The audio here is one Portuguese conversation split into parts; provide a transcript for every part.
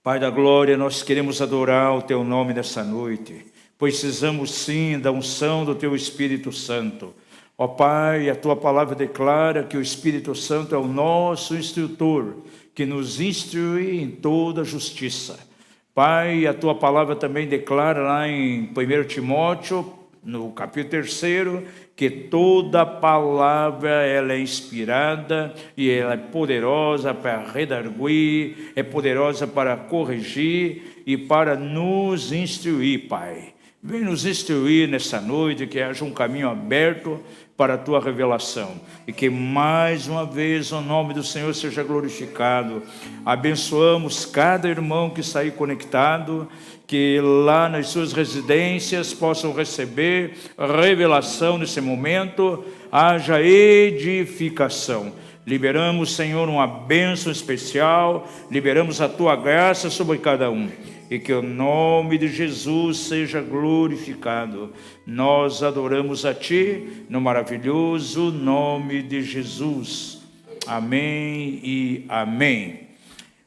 Pai da glória, nós queremos adorar o Teu nome nessa noite. Precisamos sim da unção do Teu Espírito Santo. Ó Pai, a Tua palavra declara que o Espírito Santo é o nosso instrutor, que nos instrui em toda justiça. Pai, a Tua palavra também declara lá em 1 Timóteo, no capítulo 3, que toda palavra ela é inspirada e ela é poderosa para redarguir, é poderosa para corrigir e para nos instruir, Pai. Vem nos instruir nessa noite, que haja um caminho aberto para a Tua revelação. E que mais uma vez o nome do Senhor seja glorificado. Abençoamos cada irmão que está aí conectado, que lá nas suas residências possam receber revelação nesse momento, haja edificação. Liberamos, Senhor, uma bênção especial, liberamos a Tua graça sobre cada um. E que o nome de Jesus seja glorificado. Nós adoramos a Ti no maravilhoso nome de Jesus. Amém e amém.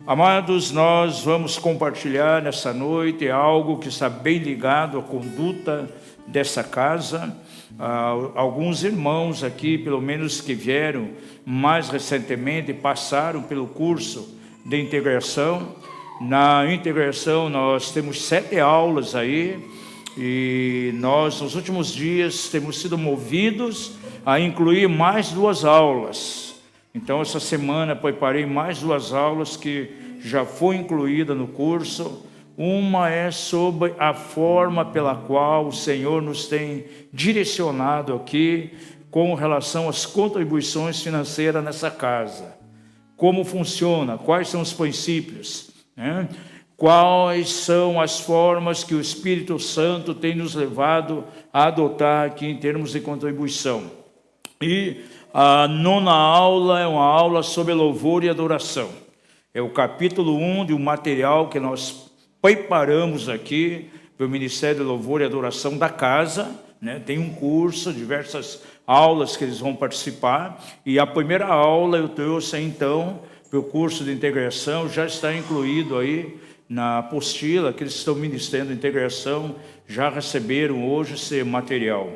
Amados, nós vamos compartilhar nessa noite algo que está bem ligado à conduta dessa casa. Alguns irmãos aqui, pelo menos que vieram mais recentemente, passaram pelo curso de integração. Na integração nós temos 7 aulas aí, e nós nos últimos dias temos sido movidos a incluir mais 2 aulas. Então essa semana preparei mais 2 aulas que já foi incluída no curso. Uma é sobre a forma pela qual o Senhor nos tem direcionado aqui com relação às contribuições financeiras nessa casa. Como funciona, quais são os princípios, né? Quais são as formas que o Espírito Santo tem nos levado a adotar aqui em termos de contribuição. E a 9ª aula é uma aula sobre louvor e adoração. É o capítulo 1 de um material que nós preparamos aqui para o Ministério de Louvor e Adoração da casa, né? Tem um curso, diversas aulas que eles vão participar, e a primeira aula eu trouxe então para o curso de integração, já está incluído aí na apostila, que eles estão ministrando integração, já receberam hoje esse material.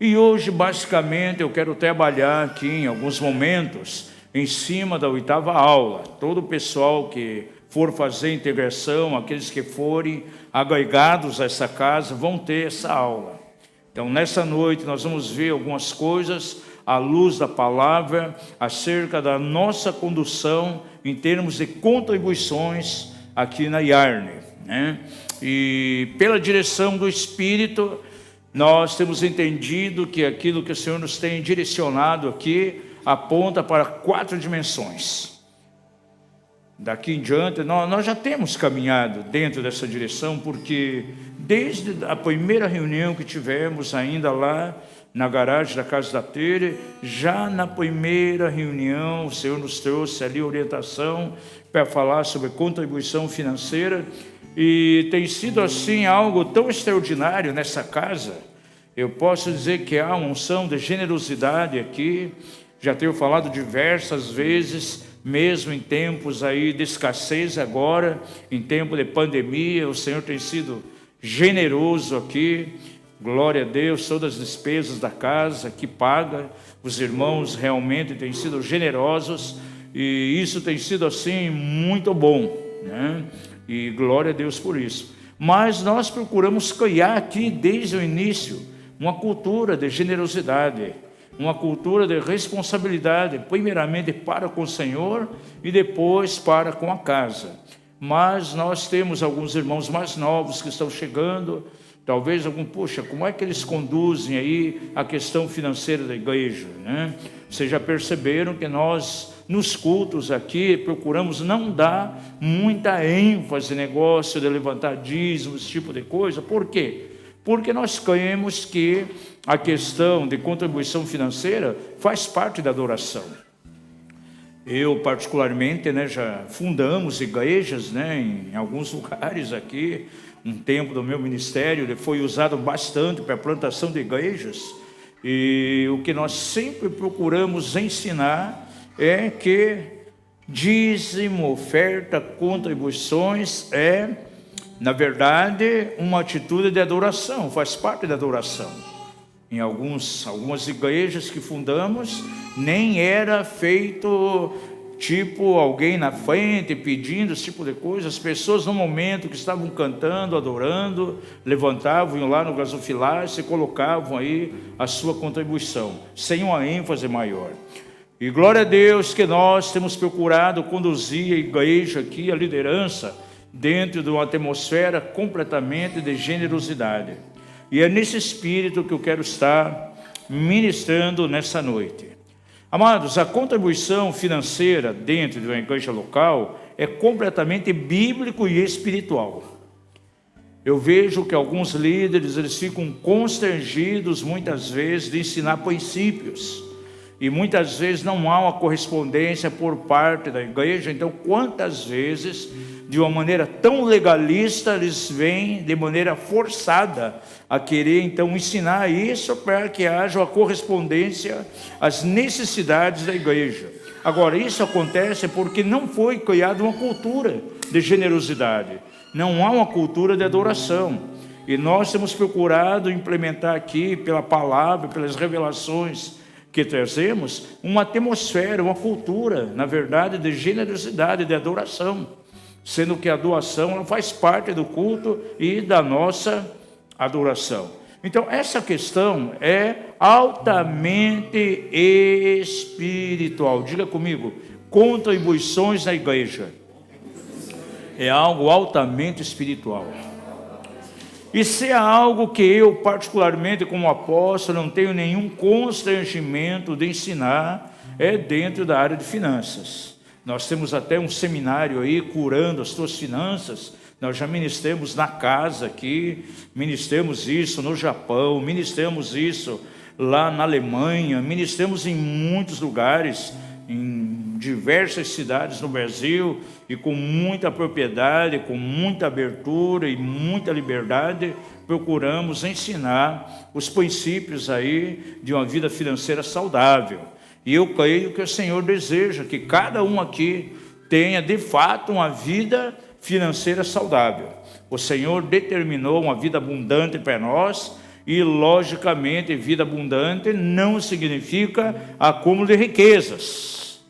E hoje, basicamente, eu quero trabalhar aqui em alguns momentos em cima da 8ª aula. Todo o pessoal que for fazer integração, aqueles que forem agregados a essa casa, vão ter essa aula. Então, nessa noite, nós vamos ver algumas coisas à luz da palavra acerca da nossa condução em termos de contribuições aqui na Yarne, né? E pela direção do Espírito, nós temos entendido que aquilo que o Senhor nos tem direcionado aqui aponta para 4 dimensões. Daqui em diante, nós já temos caminhado dentro dessa direção, porque desde a primeira reunião que tivemos ainda lá na garagem da Casa da Tere, já na primeira reunião, o Senhor nos trouxe ali orientação para falar sobre contribuição financeira, e tem sido assim algo tão extraordinário nessa casa. Eu posso dizer que há uma unção de generosidade aqui. Já tenho falado diversas vezes, mesmo em tempos aí de escassez agora, em tempo de pandemia, o Senhor tem sido generoso aqui. Glória a Deus, todas as despesas da casa que paga, os irmãos realmente têm sido generosos, e isso tem sido assim muito bom, né? E glória a Deus por isso. Mas nós procuramos criar aqui desde o início uma cultura de generosidade, uma cultura de responsabilidade, primeiramente para com o Senhor e depois para com a casa. Mas nós temos alguns irmãos mais novos que estão chegando. Talvez como é que eles conduzem aí a questão financeira da igreja, né? Vocês já perceberam que nós, nos cultos aqui, procuramos não dar muita ênfase no negócio de levantar dízimos, esse tipo de coisa. Por quê? Porque nós cremos que a questão de contribuição financeira faz parte da adoração. Eu, particularmente, né, já fundamos igrejas, né, em alguns lugares aqui. Um tempo do meu ministério ele foi usado bastante para a plantação de igrejas, e o que nós sempre procuramos ensinar é que Dízimo, oferta, contribuições na verdade, uma atitude de adoração, faz parte da adoração. Em algumas igrejas que fundamos, nem era feito tipo alguém na frente pedindo esse tipo de coisa. As pessoas, no momento que estavam cantando, adorando, levantavam, iam lá no gasofilácio e colocavam aí a sua contribuição, sem uma ênfase maior. E glória a Deus que nós temos procurado conduzir a igreja aqui, a liderança, dentro de uma atmosfera completamente de generosidade. E é nesse espírito que eu quero estar ministrando nessa noite. Amados, a contribuição financeira dentro de uma igreja local é completamente bíblico e espiritual. Eu vejo que alguns líderes, eles ficam constrangidos muitas vezes de ensinar princípios. E muitas vezes não há uma correspondência por parte da igreja. Então, quantas vezes, de uma maneira tão legalista, eles vêm de maneira forçada a querer, então, ensinar isso para que haja uma correspondência às necessidades da igreja. Agora, isso acontece porque não foi criada uma cultura de generosidade. Não há uma cultura de adoração. E nós temos procurado implementar aqui, pela palavra, pelas revelações que trazemos, uma atmosfera, uma cultura, na verdade, de generosidade, de adoração, sendo que a doação ela faz parte do culto e da nossa adoração. Então, essa questão é altamente espiritual. Diga comigo, contribuições na igreja é algo altamente espiritual. E se é algo que eu, particularmente como apóstolo, não tenho nenhum constrangimento de ensinar, é dentro da área de finanças. Nós temos até um seminário aí, curando as tuas finanças. Nós já ministramos na casa aqui, ministramos isso no Japão, ministramos isso lá na Alemanha, ministramos em muitos lugares, em diversas cidades no Brasil, e com muita propriedade, com muita abertura e muita liberdade, procuramos ensinar os princípios aí de uma vida financeira saudável. E eu creio que o Senhor deseja que cada um aqui tenha de fato uma vida financeira saudável. O Senhor determinou uma vida abundante para nós, e logicamente vida abundante não significa acúmulo de riquezas.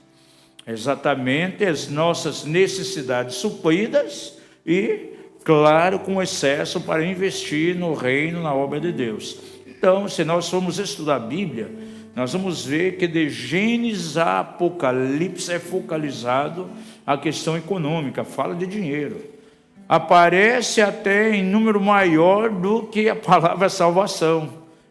Exatamente as nossas necessidades supridas e, claro, com excesso para investir no reino, na obra de Deus. Então, se nós formos estudar a Bíblia, nós vamos ver que de Gênesis a Apocalipse é focalizado a questão econômica, fala de dinheiro. Aparece até em número maior do que a palavra salvação.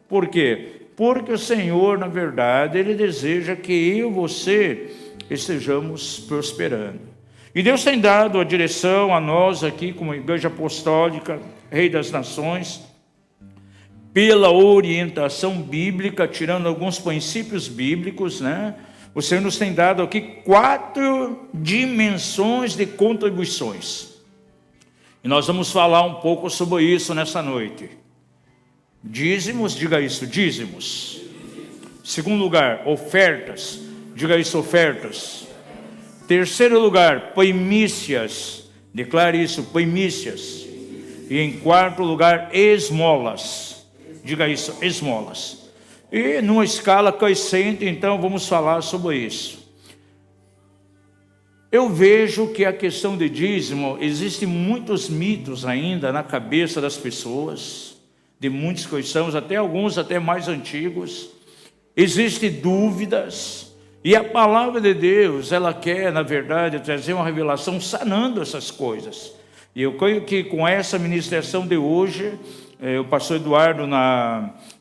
Por quê? Porque o Senhor, na verdade, Ele deseja que eu e você estejamos prosperando. E Deus tem dado a direção a nós aqui, como Igreja Apostólica, Rei das Nações, pela orientação bíblica, tirando alguns princípios bíblicos, né? O Senhor nos tem dado aqui 4 dimensões de contribuições. E nós vamos falar um pouco sobre isso nessa noite. Dízimos, diga isso, dízimos. Segundo lugar, ofertas. Diga isso, ofertas. Terceiro lugar, primícias. Declare isso, primícias. E em quarto lugar, esmolas. Diga isso, esmolas. E numa escala crescente, então, vamos falar sobre isso. Eu vejo que a questão de dízimo, existem muitos mitos ainda na cabeça das pessoas, de muitos cristãos, até alguns até mais antigos. Existem dúvidas. E a palavra de Deus, ela quer, na verdade, trazer uma revelação sanando essas coisas. E eu creio que com essa ministração de hoje, o pastor Eduardo,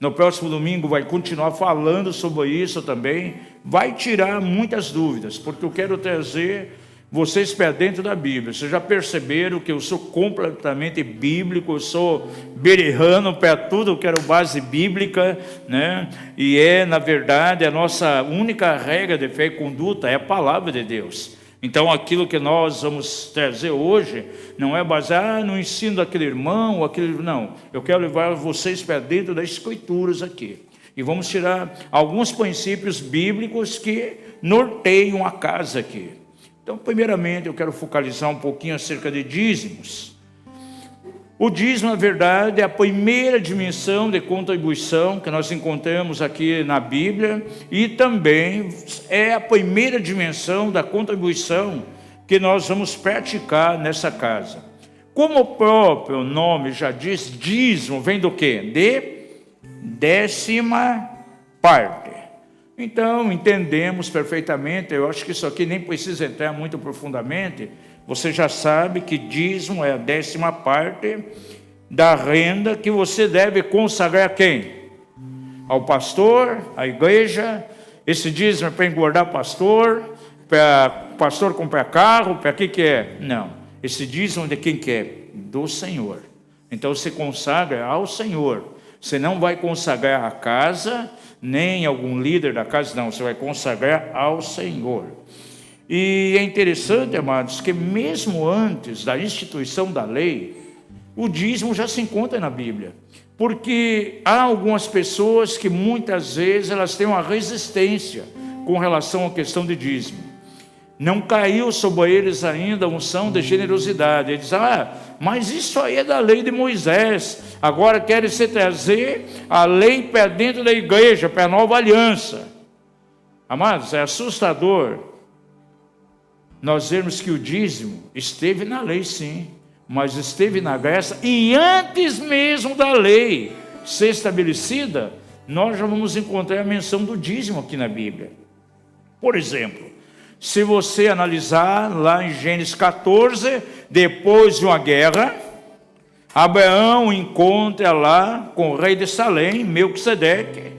no próximo domingo, vai continuar falando sobre isso também, vai tirar muitas dúvidas, porque eu quero trazer vocês para dentro da Bíblia. Vocês já perceberam que eu sou completamente bíblico, eu sou bererrano para tudo, eu quero base bíblica, né? E na verdade, a nossa única regra de fé e conduta é a palavra de Deus. Então, aquilo que nós vamos trazer hoje não é baseado no ensino daquele irmão, ou aquele, não. Eu quero levar vocês para dentro das Escrituras aqui. E vamos tirar alguns princípios bíblicos que norteiam a casa aqui. Então, primeiramente, eu quero focalizar um pouquinho acerca de dízimos. O dízimo, na verdade, é a primeira dimensão de contribuição que nós encontramos aqui na Bíblia e também é a primeira dimensão da contribuição que nós vamos praticar nessa casa. Como o próprio nome já diz, dízimo vem do quê? De décima parte. Então, entendemos perfeitamente, eu acho que isso aqui nem precisa entrar muito profundamente. Você já sabe que dízimo é a décima parte da renda que você deve consagrar a quem? Ao pastor, à igreja. Esse dízimo é para engordar pastor, para pastor comprar carro, para que é? Não, esse dízimo é de quem quer? Do Senhor. Então você consagra ao Senhor. Você não vai consagrar a casa, nem algum líder da casa, não, você vai consagrar ao Senhor. E é interessante, amados, que mesmo antes da instituição da lei, o dízimo já se encontra na Bíblia. Porque há algumas pessoas que muitas vezes elas têm uma resistência com relação à questão de dízimo. Não caiu sobre eles ainda a unção de generosidade. Eles dizem, mas isso aí é da lei de Moisés. Agora querem se trazer a lei para dentro da igreja, para a nova aliança. Amados, é assustador nós vermos que o dízimo esteve na lei, sim, mas esteve na graça, e antes mesmo da lei ser estabelecida, nós já vamos encontrar a menção do dízimo aqui na Bíblia. Por exemplo, se você analisar lá em Gênesis 14, depois de uma guerra, Abraão encontra lá com o rei de Salém, Melquisedeque,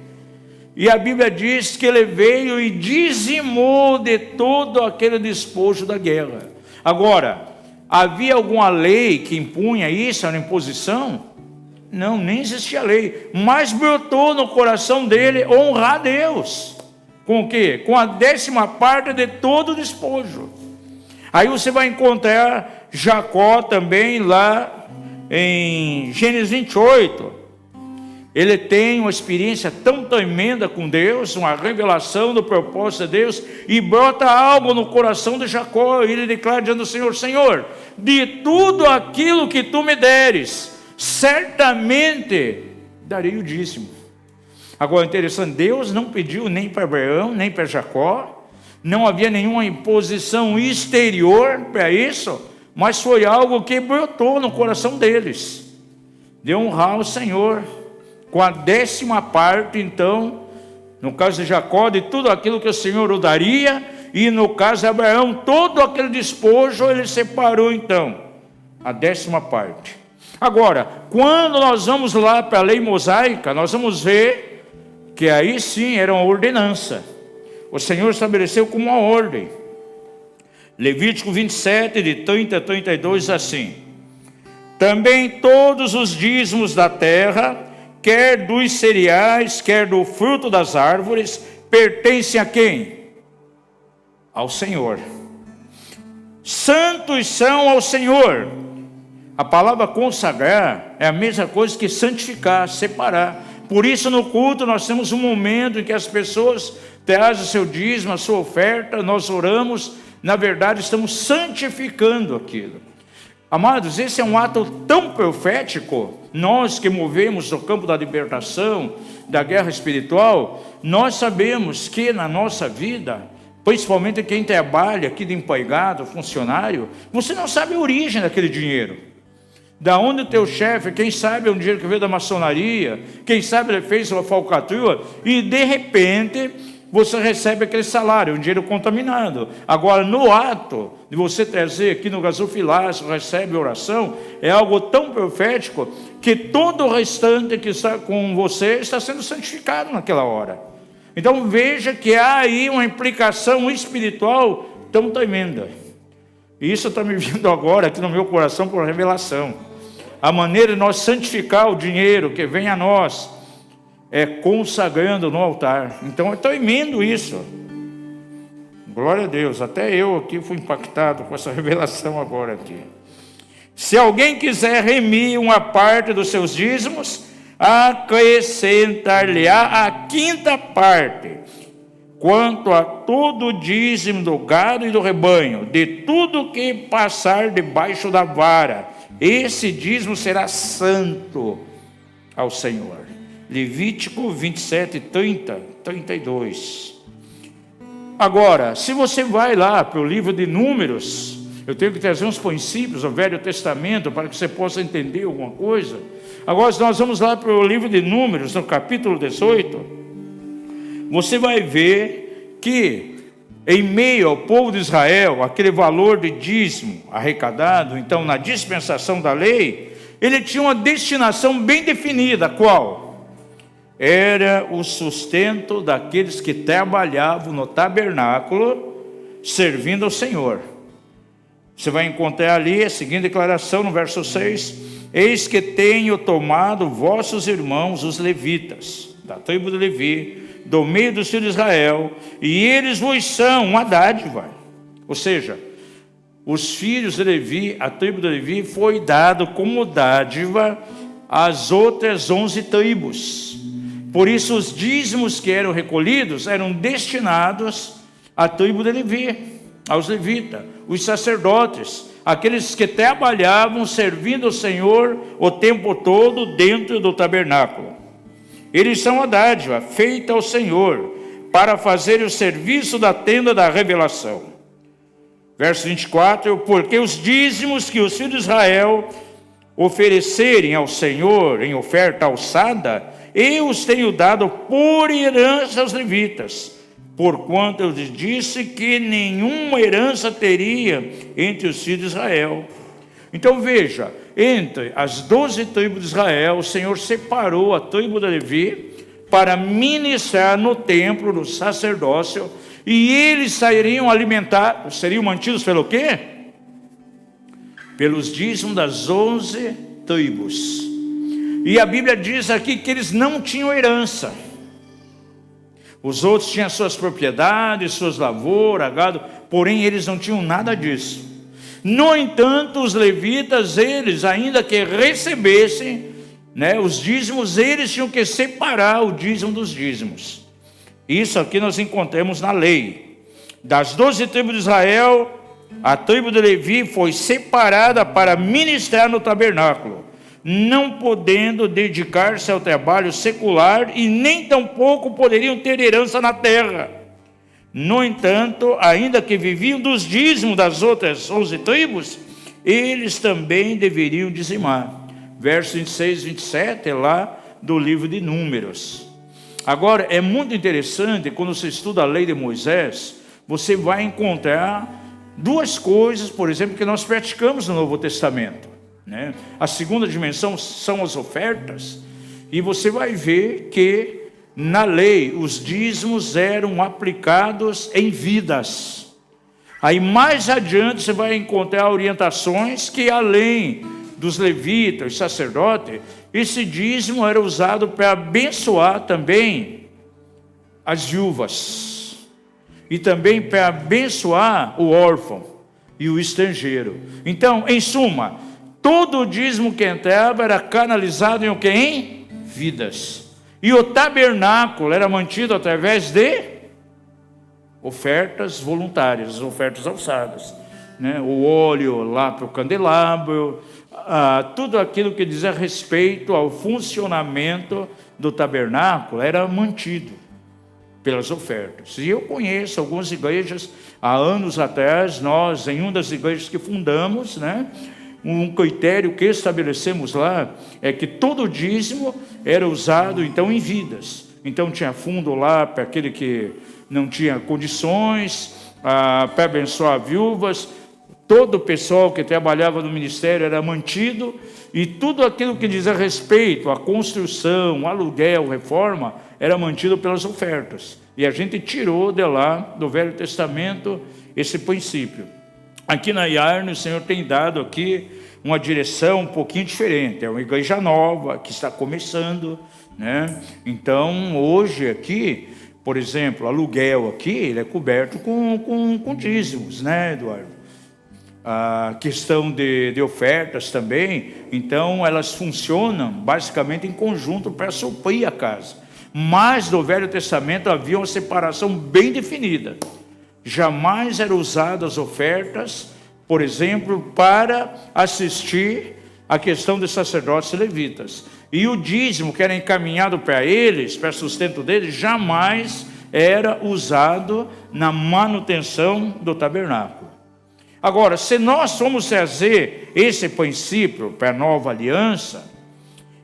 e a Bíblia diz que ele veio e dizimou de todo aquele despojo da guerra. Agora, havia alguma lei que impunha isso, era imposição? Não, nem existia lei, mas brotou no coração dele honrar a Deus. Com o quê? Com a décima parte de todo o despojo. Aí você vai encontrar Jacó também lá em Gênesis 28. Ele tem uma experiência tão tremenda com Deus, uma revelação do propósito de Deus, e brota algo no coração de Jacó, e ele declara diante do Senhor, Senhor, de tudo aquilo que tu me deres, certamente darei o dízimo. Agora, interessante, Deus não pediu nem para Abraão, nem para Jacó, não havia nenhuma imposição exterior para isso, mas foi algo que brotou no coração deles, de honrar o Senhor, com a décima parte, então, no caso de Jacó, de tudo aquilo que o Senhor o daria, e no caso de Abraão, todo aquele despojo, ele separou, então, a décima parte. Agora, quando nós vamos lá para a lei mosaica, nós vamos ver que aí sim era uma ordenança. O Senhor estabeleceu como uma ordem. Levítico 27, de 30 a 32, assim: também todos os dízimos da terra, quer dos cereais, quer do fruto das árvores, pertencem a quem? Ao Senhor. Santos são ao Senhor. A palavra consagrar é a mesma coisa que santificar, separar. Por isso no culto nós temos um momento em que as pessoas trazem o seu dízimo, a sua oferta, nós oramos, na verdade estamos santificando aquilo. Amados, esse é um ato tão profético. Nós que movemos no campo da libertação, da guerra espiritual, nós sabemos que na nossa vida, principalmente quem trabalha aqui de empregado, funcionário, você não sabe a origem daquele dinheiro. Da onde o teu chefe, quem sabe é um dinheiro que veio da maçonaria, quem sabe ele fez uma falcatrua, e de repente você recebe aquele salário, um dinheiro contaminado. Agora, no ato de você trazer aqui no gasofilácio, recebe oração, é algo tão profético que todo o restante que está com você está sendo santificado naquela hora. Então veja que há aí uma implicação espiritual tão tremenda. E isso está me vindo agora aqui no meu coração por revelação. A maneira de nós santificar o dinheiro que vem a nós é consagrando no altar. Então é tremendo isso. Glória a Deus, até eu aqui fui impactado com essa revelação agora aqui. Se alguém quiser remir uma parte dos seus dízimos, acrescentar-lhe-á a quinta parte, quanto a todo o dízimo do gado e do rebanho, de tudo que passar debaixo da vara, esse dízimo será santo ao Senhor. Levítico 27, 30, 32. Agora, se você vai lá para o livro de Números, eu tenho que trazer uns princípios do Velho Testamento para que você possa entender alguma coisa. Agora, nós vamos lá para o livro de Números, no capítulo 18, você vai ver que, em meio ao povo de Israel, aquele valor de dízimo arrecadado, então, na dispensação da lei, ele tinha uma destinação bem definida. Qual? Era o sustento daqueles que trabalhavam no tabernáculo, servindo ao Senhor. Você vai encontrar ali a seguinte declaração no verso 6: eis que tenho tomado vossos irmãos, os levitas, da tribo de Levi, do meio dos filhos de Israel, e eles vos são uma dádiva. Ou seja, os filhos de Levi, a tribo de Levi, foi dado como dádiva às outras 11 tribos. Por isso os dízimos que eram recolhidos eram destinados à tribo de Levi, aos levitas, os sacerdotes, aqueles que trabalhavam servindo ao Senhor o tempo todo dentro do tabernáculo. Eles são a dádiva feita ao Senhor para fazer o serviço da tenda da revelação. Verso 24: porque os dízimos que os filhos de Israel oferecerem ao Senhor em oferta alçada, eu os tenho dado por herança aos levitas, porquanto eu lhes disse que nenhuma herança teria entre os filhos de Israel. Então veja, entre as 12 tribos de Israel, o Senhor separou a tribo de Levi para ministrar no templo do sacerdócio, e eles seriam alimentados, seriam mantidos pelo quê? Pelos dízimos das 11 tribos. E a Bíblia diz aqui que eles não tinham herança. Os outros tinham suas propriedades, suas lavouras, gado, porém eles não tinham nada disso. No entanto, os levitas, eles, ainda que recebessem, os dízimos, eles tinham que separar o dízimo dos dízimos. Isso aqui nós encontramos na lei. Das 12 tribos de Israel, a tribo de Levi foi separada para ministrar no tabernáculo, não podendo dedicar-se ao trabalho secular e nem tampouco poderiam ter herança na terra. No entanto, ainda que viviam dos dízimos das outras 11 tribos, eles também deveriam dizimar. Versos 26 e 27 é lá do livro de Números. Agora, é muito interessante, quando você estuda a lei de Moisés, você vai encontrar duas coisas, por exemplo, que nós praticamos no Novo Testamento. A segunda dimensão são as ofertas, e você vai ver que na lei os dízimos eram aplicados em vidas. Aí mais adiante você vai encontrar orientações que, além dos levitas, sacerdotes, esse dízimo era usado para abençoar também as viúvas, e também para abençoar o órfão e o estrangeiro. Então, em suma, todo o dízimo que entrava era canalizado em o quê? Em vidas. E o tabernáculo era mantido através de ofertas voluntárias, ofertas alçadas. O óleo lá para o candelabro, tudo aquilo que diz a respeito ao funcionamento do tabernáculo era mantido pelas ofertas. E eu conheço algumas igrejas, há anos atrás, nós, em uma das igrejas que fundamos, um critério que estabelecemos lá é que todo o dízimo era usado então em vidas. Então tinha fundo lá para aquele que não tinha condições, para abençoar viúvas. Todo o pessoal que trabalhava no ministério era mantido, e tudo aquilo que diz a respeito à construção, aluguel, reforma, era mantido pelas ofertas. E a gente tirou de lá, do Velho Testamento, esse princípio. Aqui na Yarne, o Senhor tem dado aqui uma direção um pouquinho diferente. É uma igreja nova, que está começando, Então, hoje aqui, por exemplo, aluguel aqui, ele é coberto com dízimos, Eduardo? A questão de ofertas também, então elas funcionam basicamente em conjunto para suprir a casa. mas no Velho Testamento havia uma separação bem definida. Jamais eram usadas as ofertas, por exemplo, para assistir a questão dos sacerdotes e levitas. E o dízimo que era encaminhado para eles, para sustento deles, jamais era usado na manutenção do tabernáculo. Agora, se nós formos trazer esse princípio para a nova aliança,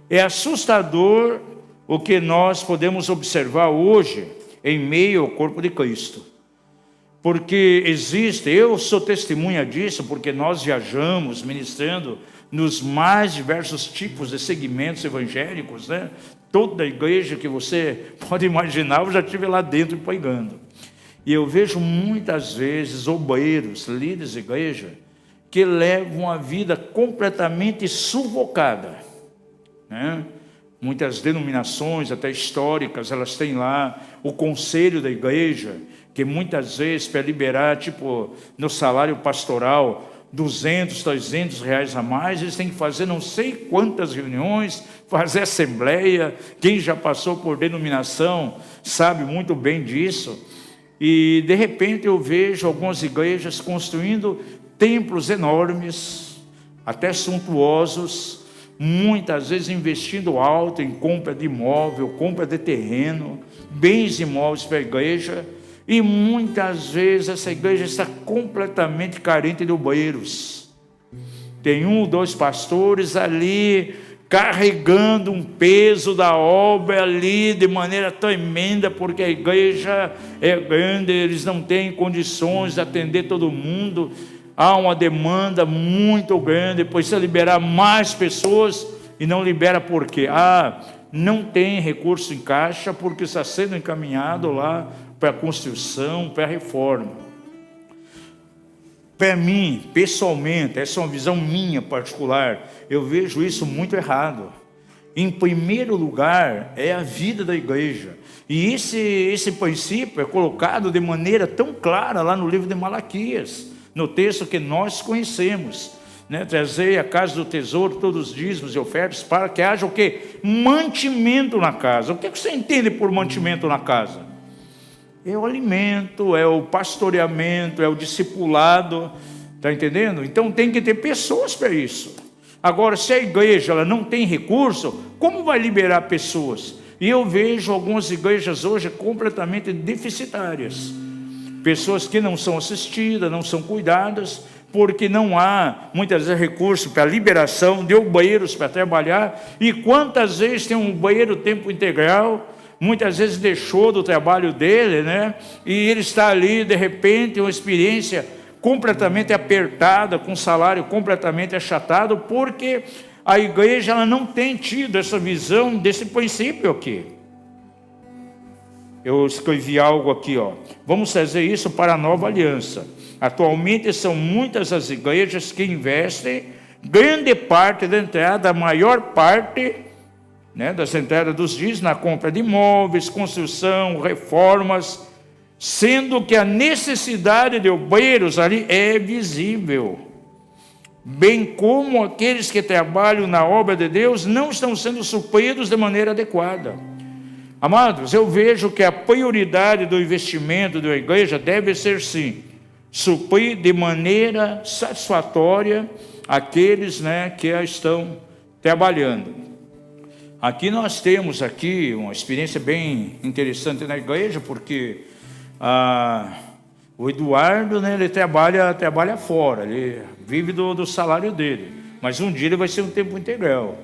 é assustador o que nós podemos observar hoje em meio ao corpo de Cristo. Porque existe, eu sou testemunha disso, porque nós viajamos ministrando nos mais diversos tipos de segmentos evangélicos, né? Toda a igreja que você pode imaginar, eu já estive lá dentro pregando. E eu vejo muitas vezes obreiros, líderes de igreja, que levam uma vida completamente sufocada, né? Muitas denominações, até históricas, elas têm lá o conselho da igreja, que muitas vezes para liberar, tipo, no salário pastoral, 200, 300 reais a mais, eles têm que fazer não sei quantas reuniões, fazer assembleia. Quem já passou por denominação sabe muito bem disso. E de repente eu vejo algumas igrejas construindo templos enormes, até suntuosos, muitas vezes investindo alto em compra de imóvel, compra de terreno, bens imóveis para a igreja, e muitas vezes essa igreja está completamente carente de obreiros. Tem 1 ou 2 pastores ali carregando um peso da obra ali de maneira tremenda, porque a igreja é grande, eles não têm condições de atender todo mundo. Há uma demanda muito grande, precisa liberar mais pessoas e não libera por quê? Não tem recurso em caixa porque está sendo encaminhado lá para a construção, para a reforma. Para mim, pessoalmente, essa é uma visão minha particular, eu vejo isso muito errado. Em primeiro lugar, é a vida da igreja. E esse princípio é colocado de maneira tão clara lá no livro de Malaquias, no texto que nós conhecemos, né? Trazei à casa do tesouro todos os dízimos e ofertas para que haja o quê? Mantimento na casa. O que você entende por mantimento na casa? É o alimento, é o pastoreamento, é o discipulado, está entendendo? Então tem que ter pessoas para isso. Agora, se a igreja ela não tem recurso, como vai liberar pessoas? E eu vejo algumas igrejas hoje completamente deficitárias. Pessoas que não são assistidas, não são cuidadas, porque não há, muitas vezes, recurso para a liberação de obreiros para trabalhar. E quantas vezes tem um obreiro tempo integral, muitas vezes deixou do trabalho dele, né? E ele está ali, de repente, uma experiência completamente apertada, com salário completamente achatado, porque a igreja ela não tem tido essa visão desse princípio aqui. Eu escrevi algo aqui, vamos fazer isso para a nova aliança. Atualmente são muitas as igrejas que investem grande parte da entrada, a maior parte, né, das entradas dos dízimos na compra de imóveis, construção, reformas, sendo que a necessidade de obreiros ali é visível, bem como aqueles que trabalham na obra de Deus não estão sendo supridos de maneira adequada. Amados, eu vejo que a prioridade do investimento da igreja deve ser, sim, suprir de maneira satisfatória aqueles, né, que estão trabalhando. Aqui nós temos aqui uma experiência bem interessante na igreja, porque o Eduardo, né, ele trabalha fora, ele vive do salário dele, mas um dia ele vai ser um tempo integral.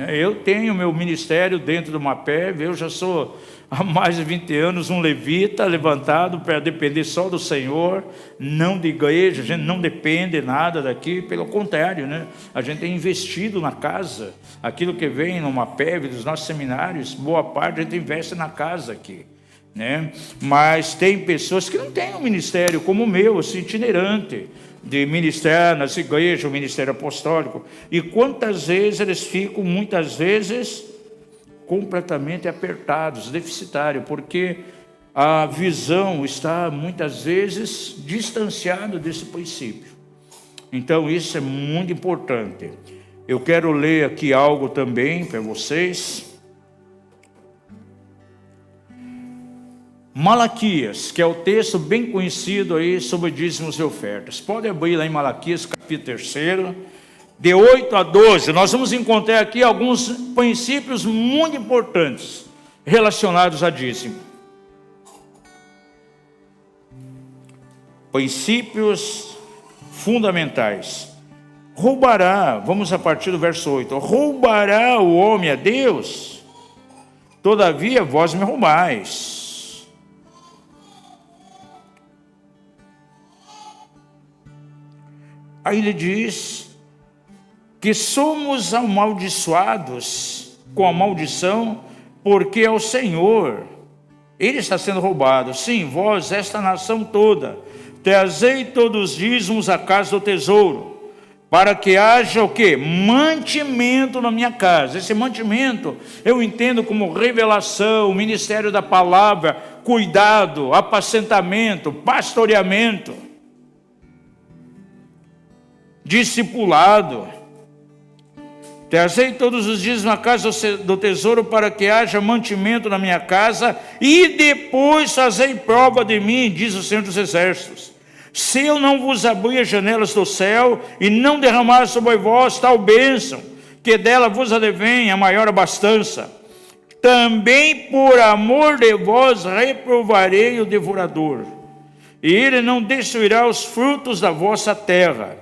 Eu tenho meu ministério dentro do MAPEV, eu já sou há mais de 20 anos um levita levantado para depender só do Senhor, não de igreja, a gente não depende nada daqui, pelo contrário, né? A gente tem investido na casa, aquilo que vem no MAPEV, dos nossos seminários, boa parte a gente investe na casa aqui, né? Mas tem pessoas que não têm um ministério como o meu, assim, itinerante, de ministrar nas igrejas, o ministério apostólico, e quantas vezes eles ficam, muitas vezes, completamente apertados, deficitários, porque a visão está, muitas vezes, distanciada desse princípio. Então, isso é muito importante. Eu quero ler aqui algo também para vocês. Malaquias, que é o texto bem conhecido aí sobre dízimos e ofertas. Pode abrir lá em Malaquias, capítulo 3, de 8 a 12. Nós vamos encontrar aqui alguns princípios muito importantes relacionados a dízimo. Princípios fundamentais. Roubará, vamos a partir do verso 8. Roubará o homem a Deus? Todavia vós me roubais. Aí ele diz que somos amaldiçoados com a maldição, porque é o Senhor, ele está sendo roubado. Sim, vós, esta nação toda, trazei todos os dízimos à casa do tesouro, para que haja o quê? Mantimento na minha casa. Esse mantimento eu entendo como revelação, ministério da palavra, cuidado, apacentamento, pastoreamento, discipulado. Trazei todos os dias na casa do tesouro, para que haja mantimento na minha casa, e depois fazei prova de mim, diz o Senhor dos Exércitos. Se eu não vos abrir as janelas do céu, e não derramar sobre vós tal bênção, que dela vos advém a maior abastança, também por amor de vós reprovarei o devorador, e ele não destruirá os frutos da vossa terra,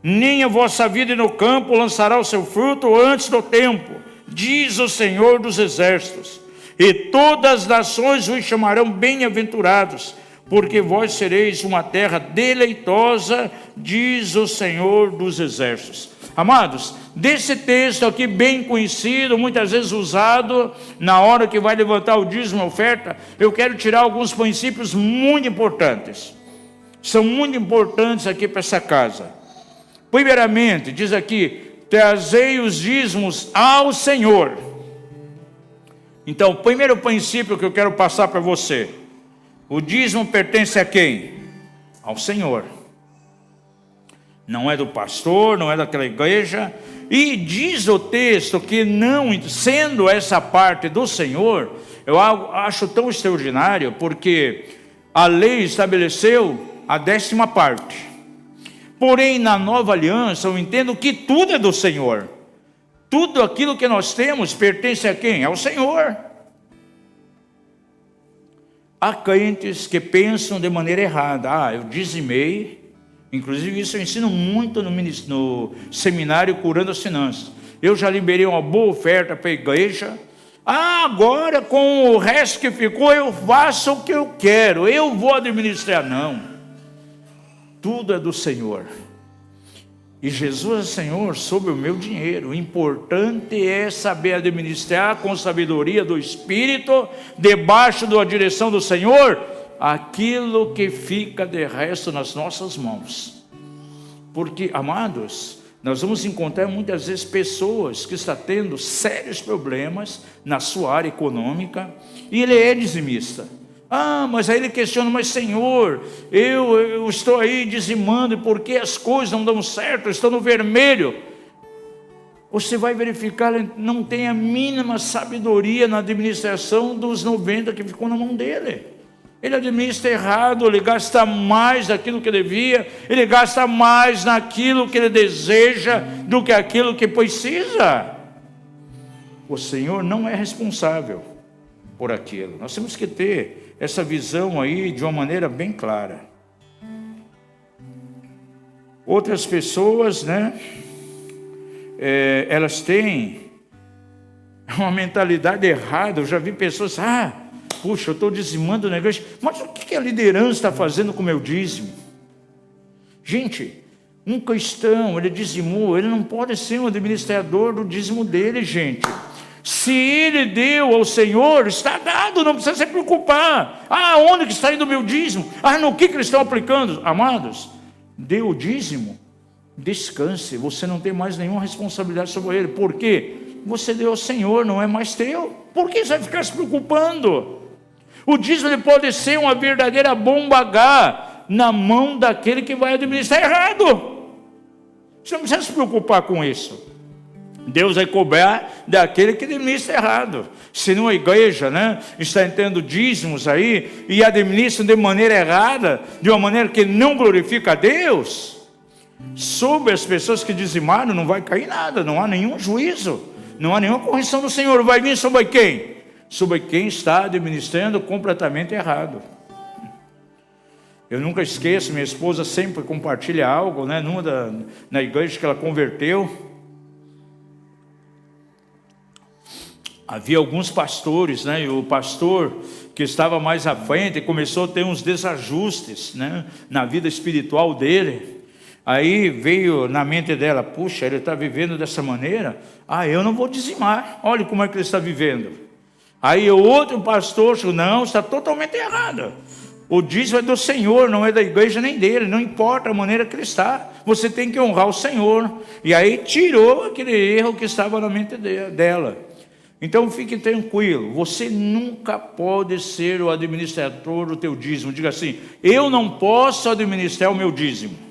nem a vossa vida no campo lançará o seu fruto antes do tempo, diz o Senhor dos Exércitos. E todas as nações vos chamarão bem-aventurados, porque vós sereis uma terra deleitosa, diz o Senhor dos Exércitos. Amados, desse texto aqui bem conhecido, muitas vezes usado na hora que vai levantar o dízimo e a oferta, eu quero tirar alguns princípios muito importantes. São muito importantes aqui para essa casa. Primeiramente, diz aqui, trazei os dízimos ao Senhor. Então, o primeiro princípio que eu quero passar para você: o dízimo pertence a quem? Ao Senhor. Não é do pastor, não é daquela igreja. E diz o texto que, não sendo essa parte do Senhor, eu acho tão extraordinário, porque a lei estabeleceu a 10ª parte. Porém, na nova aliança, eu entendo que tudo é do Senhor. Tudo aquilo que nós temos pertence a quem? Ao Senhor. Há crentes que pensam de maneira errada. Eu dizimei. Inclusive, isso eu ensino muito no seminário Curando as Finanças. Eu já liberei uma boa oferta para a igreja. Agora, com o resto que ficou, eu faço o que eu quero. Eu vou administrar. Não. Tudo é do Senhor. E Jesus é Senhor sobre o meu dinheiro. O importante é saber administrar com sabedoria do Espírito, debaixo da direção do Senhor, aquilo que fica de resto nas nossas mãos. Porque, amados, nós vamos encontrar muitas vezes pessoas que estão tendo sérios problemas na sua área econômica, e ele é dizimista. Mas aí ele questiona, mas Senhor, eu estou aí dizimando, e por que as coisas não dão certo? Eu estou no vermelho. Você vai verificar, ele não tem a mínima sabedoria na administração dos 90 que ficou na mão dele. Ele administra errado, ele gasta mais daquilo que devia, ele gasta mais naquilo que ele deseja do que aquilo que precisa. O Senhor não é responsável por aquilo. Nós temos que ter essa visão aí de uma maneira bem clara. Outras pessoas, elas têm uma mentalidade errada. Eu já vi pessoas, puxa, eu estou dizimando o negócio, mas o que a liderança está fazendo com o meu dízimo? Gente, um cristão, ele dizimou, ele não pode ser um administrador do dízimo dele, gente. Se ele deu ao Senhor, está dado, não precisa se preocupar. Onde que está indo o meu dízimo? No que eles estão aplicando? Amados, dê o dízimo, descanse, você não tem mais nenhuma responsabilidade sobre ele. Por quê? Você deu ao Senhor, não é mais teu. Por que você vai ficar se preocupando? O dízimo ele pode ser uma verdadeira bomba H na mão daquele que vai administrar errado. Você não precisa se preocupar com isso. Deus vai cobrar daquele que administra errado. Se numa igreja, está entrando dízimos aí e administram de maneira errada, de uma maneira que não glorifica a Deus, sobre as pessoas que dizimaram não vai cair nada, não há nenhum juízo, não há nenhuma correção do Senhor. Vai vir sobre quem? Sobre quem está administrando completamente errado. Eu nunca esqueço, minha esposa sempre compartilha algo, na igreja que ela converteu. Havia alguns pastores, e o pastor que estava mais à frente começou a ter uns desajustes, na vida espiritual dele. Aí veio na mente dela: puxa, ele está vivendo dessa maneira, eu não vou dizimar, olha como é que ele está vivendo. Aí o outro pastor falou: não, está totalmente errado, o dízimo é do Senhor, não é da igreja nem dele, não importa a maneira que ele está, você tem que honrar o Senhor. E aí tirou aquele erro que estava na mente dela. Então fique tranquilo, você nunca pode ser o administrador do teu dízimo. Diga assim: eu não posso administrar o meu dízimo.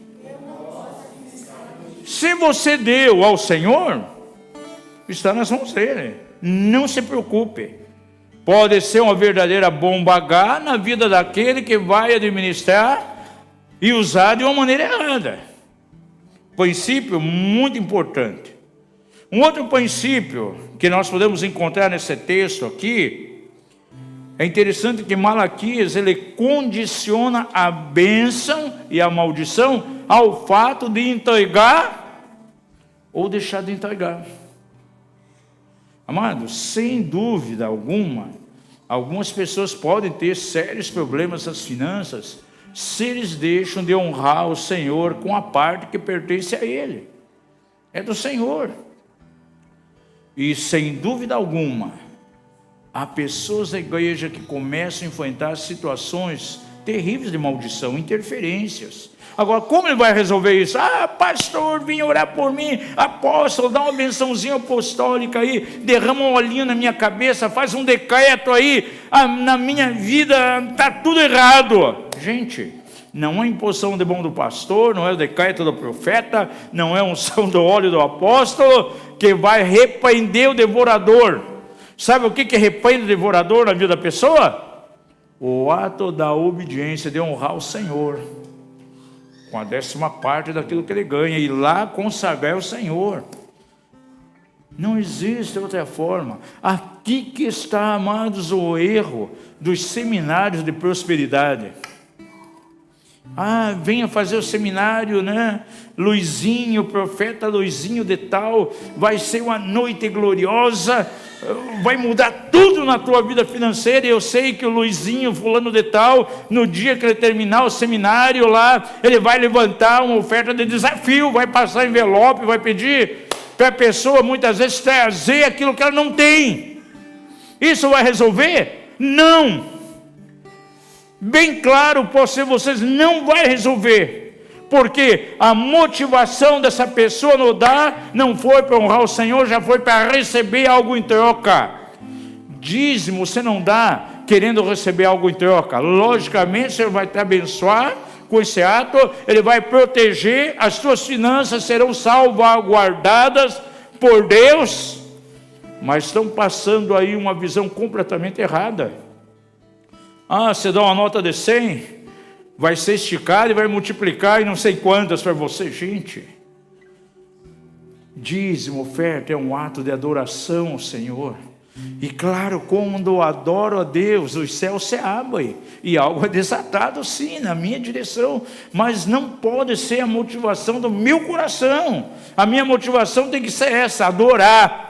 Se você deu ao Senhor, está nas mãos dele, não se preocupe. Pode ser uma verdadeira bomba H na vida daquele que vai administrar e usar de uma maneira errada. Princípio muito importante. Um outro princípio que nós podemos encontrar nesse texto aqui, é interessante que Malaquias, ele condiciona a bênção e a maldição ao fato de entregar ou deixar de entregar. Amados, sem dúvida alguma, algumas pessoas podem ter sérios problemas nas finanças se eles deixam de honrar o Senhor com a parte que pertence a Ele. É do Senhor. E sem dúvida alguma, há pessoas da igreja que começam a enfrentar situações terríveis de maldição, interferências. Agora, como ele vai resolver isso? Pastor, vem orar por mim. Apóstolo, dá uma bençãozinha apostólica aí, derrama um olhinho na minha cabeça, faz um decreto aí, na minha vida está tudo errado. Gente, não é imposição de mão do pastor, não é o decreto do profeta, não é unção do óleo do apóstolo que vai repreender o devorador. Sabe o que repreende o devorador na vida da pessoa? O ato da obediência, de honrar o Senhor com a 10ª daquilo que ele ganha, e lá consagrar o Senhor. Não existe outra forma. Aqui que está, amados, o erro dos seminários de prosperidade. Venha fazer o seminário, Luizinho, profeta Luizinho de tal, vai ser uma noite gloriosa, vai mudar tudo na tua vida financeira. E eu sei que o Luizinho, fulano de tal, no dia que ele terminar o seminário lá, ele vai levantar uma oferta de desafio, vai passar envelope, vai pedir para a pessoa muitas vezes trazer aquilo que ela não tem. Isso vai resolver? Não. Bem claro, vocês não vai resolver, porque a motivação dessa pessoa no dar não foi para honrar o Senhor, já foi para receber algo em troca. Dízimo você não dá querendo receber algo em troca. Logicamente, o Senhor vai te abençoar com esse ato, Ele vai proteger, as tuas finanças serão salvaguardadas por Deus, mas estão passando aí uma visão completamente errada. Você dá uma nota de 100, vai ser esticada e vai multiplicar e não sei quantas para você. Gente, dízimo, oferta é um ato de adoração ao Senhor. E claro, quando eu adoro a Deus, os céus se abrem e algo é desatado sim, na minha direção, mas não pode ser a motivação do meu coração. A minha motivação tem que ser essa: adorar.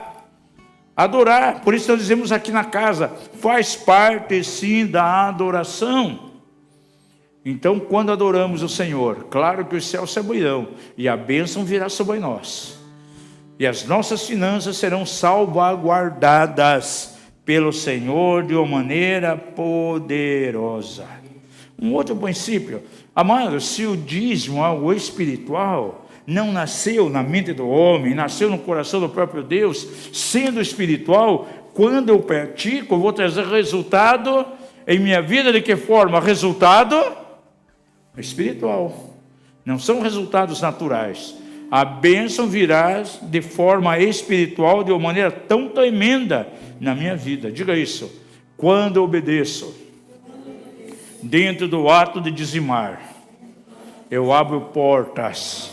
Adorar, por isso nós dizemos aqui na casa, faz parte sim da adoração. Então, quando adoramos o Senhor, claro que os céus se abrirão e a bênção virá sobre nós, e as nossas finanças serão salvaguardadas pelo Senhor de uma maneira poderosa. Um outro princípio, amados, se o dízimo, algo espiritual, não nasceu na mente do homem, nasceu no coração do próprio Deus, sendo espiritual, quando eu pratico, eu vou trazer resultado em minha vida. De que forma? Resultado espiritual. Não são resultados naturais. a bênção virá de forma espiritual, de uma maneira tão tremenda na minha vida. Diga isso. Quando eu obedeço, dentro do ato de dizimar, eu abro portas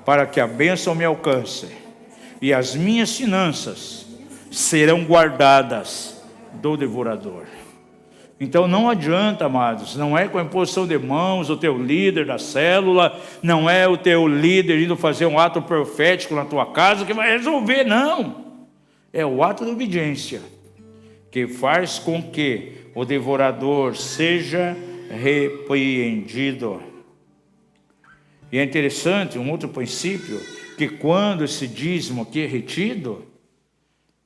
para que a bênção me alcance, e as minhas finanças serão guardadas do devorador. Então não adianta, amados, não é com a imposição de mãos o teu líder da célula, não é o teu líder indo fazer um ato profético na tua casa que vai resolver, não. É o ato de obediência que faz com que o devorador seja repreendido. E é interessante, um outro princípio, que quando esse dízimo aqui é retido,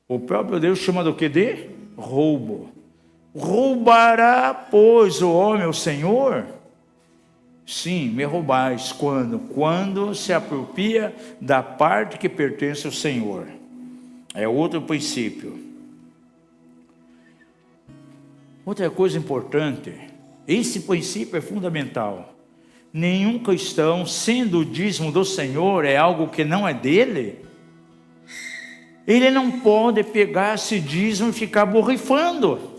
o próprio Deus chama do que? De roubo. Roubará, pois, o homem o Senhor? Sim, me roubais. Quando? Quando se apropria da parte que pertence ao Senhor. É outro princípio. Outra coisa importante, esse princípio é fundamental. Nenhum cristão, sendo o dízimo do Senhor, é algo que não é dele. Ele não pode pegar esse dízimo e ficar borrifando.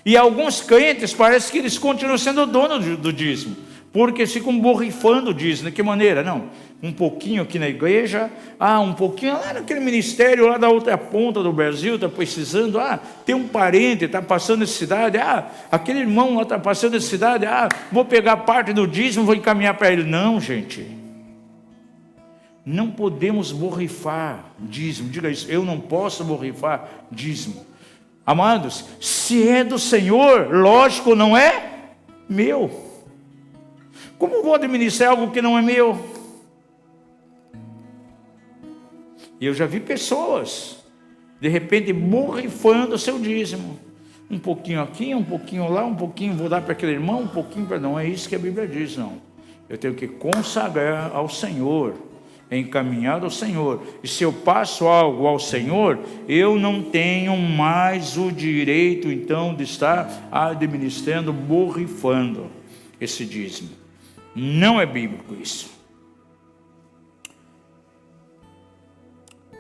E alguns crentes, parece que eles continuam sendo donos do dízimo, porque ficam borrifando o dízimo. De que maneira? Não, um pouquinho aqui na igreja, um pouquinho lá naquele ministério, lá da outra ponta do Brasil, está precisando, tem um parente, está passando essa cidade, aquele irmão lá está passando essa cidade, vou pegar parte do dízimo, vou encaminhar para ele. Não, gente, não podemos borrifar dízimo. Diga isso, eu não posso borrifar dízimo. Amados, se é do Senhor, lógico, não é meu. Como vou administrar algo que não é meu? E eu já vi pessoas, de repente, borrifando o seu dízimo. Um pouquinho aqui, um pouquinho lá, um pouquinho vou dar para aquele irmão, um pouquinho para... Não é isso que a Bíblia diz, não. Eu tenho que consagrar ao Senhor, encaminhado ao Senhor. E se eu passo algo ao Senhor, eu não tenho mais o direito, então, de estar administrando, borrifando esse dízimo. Não é bíblico isso.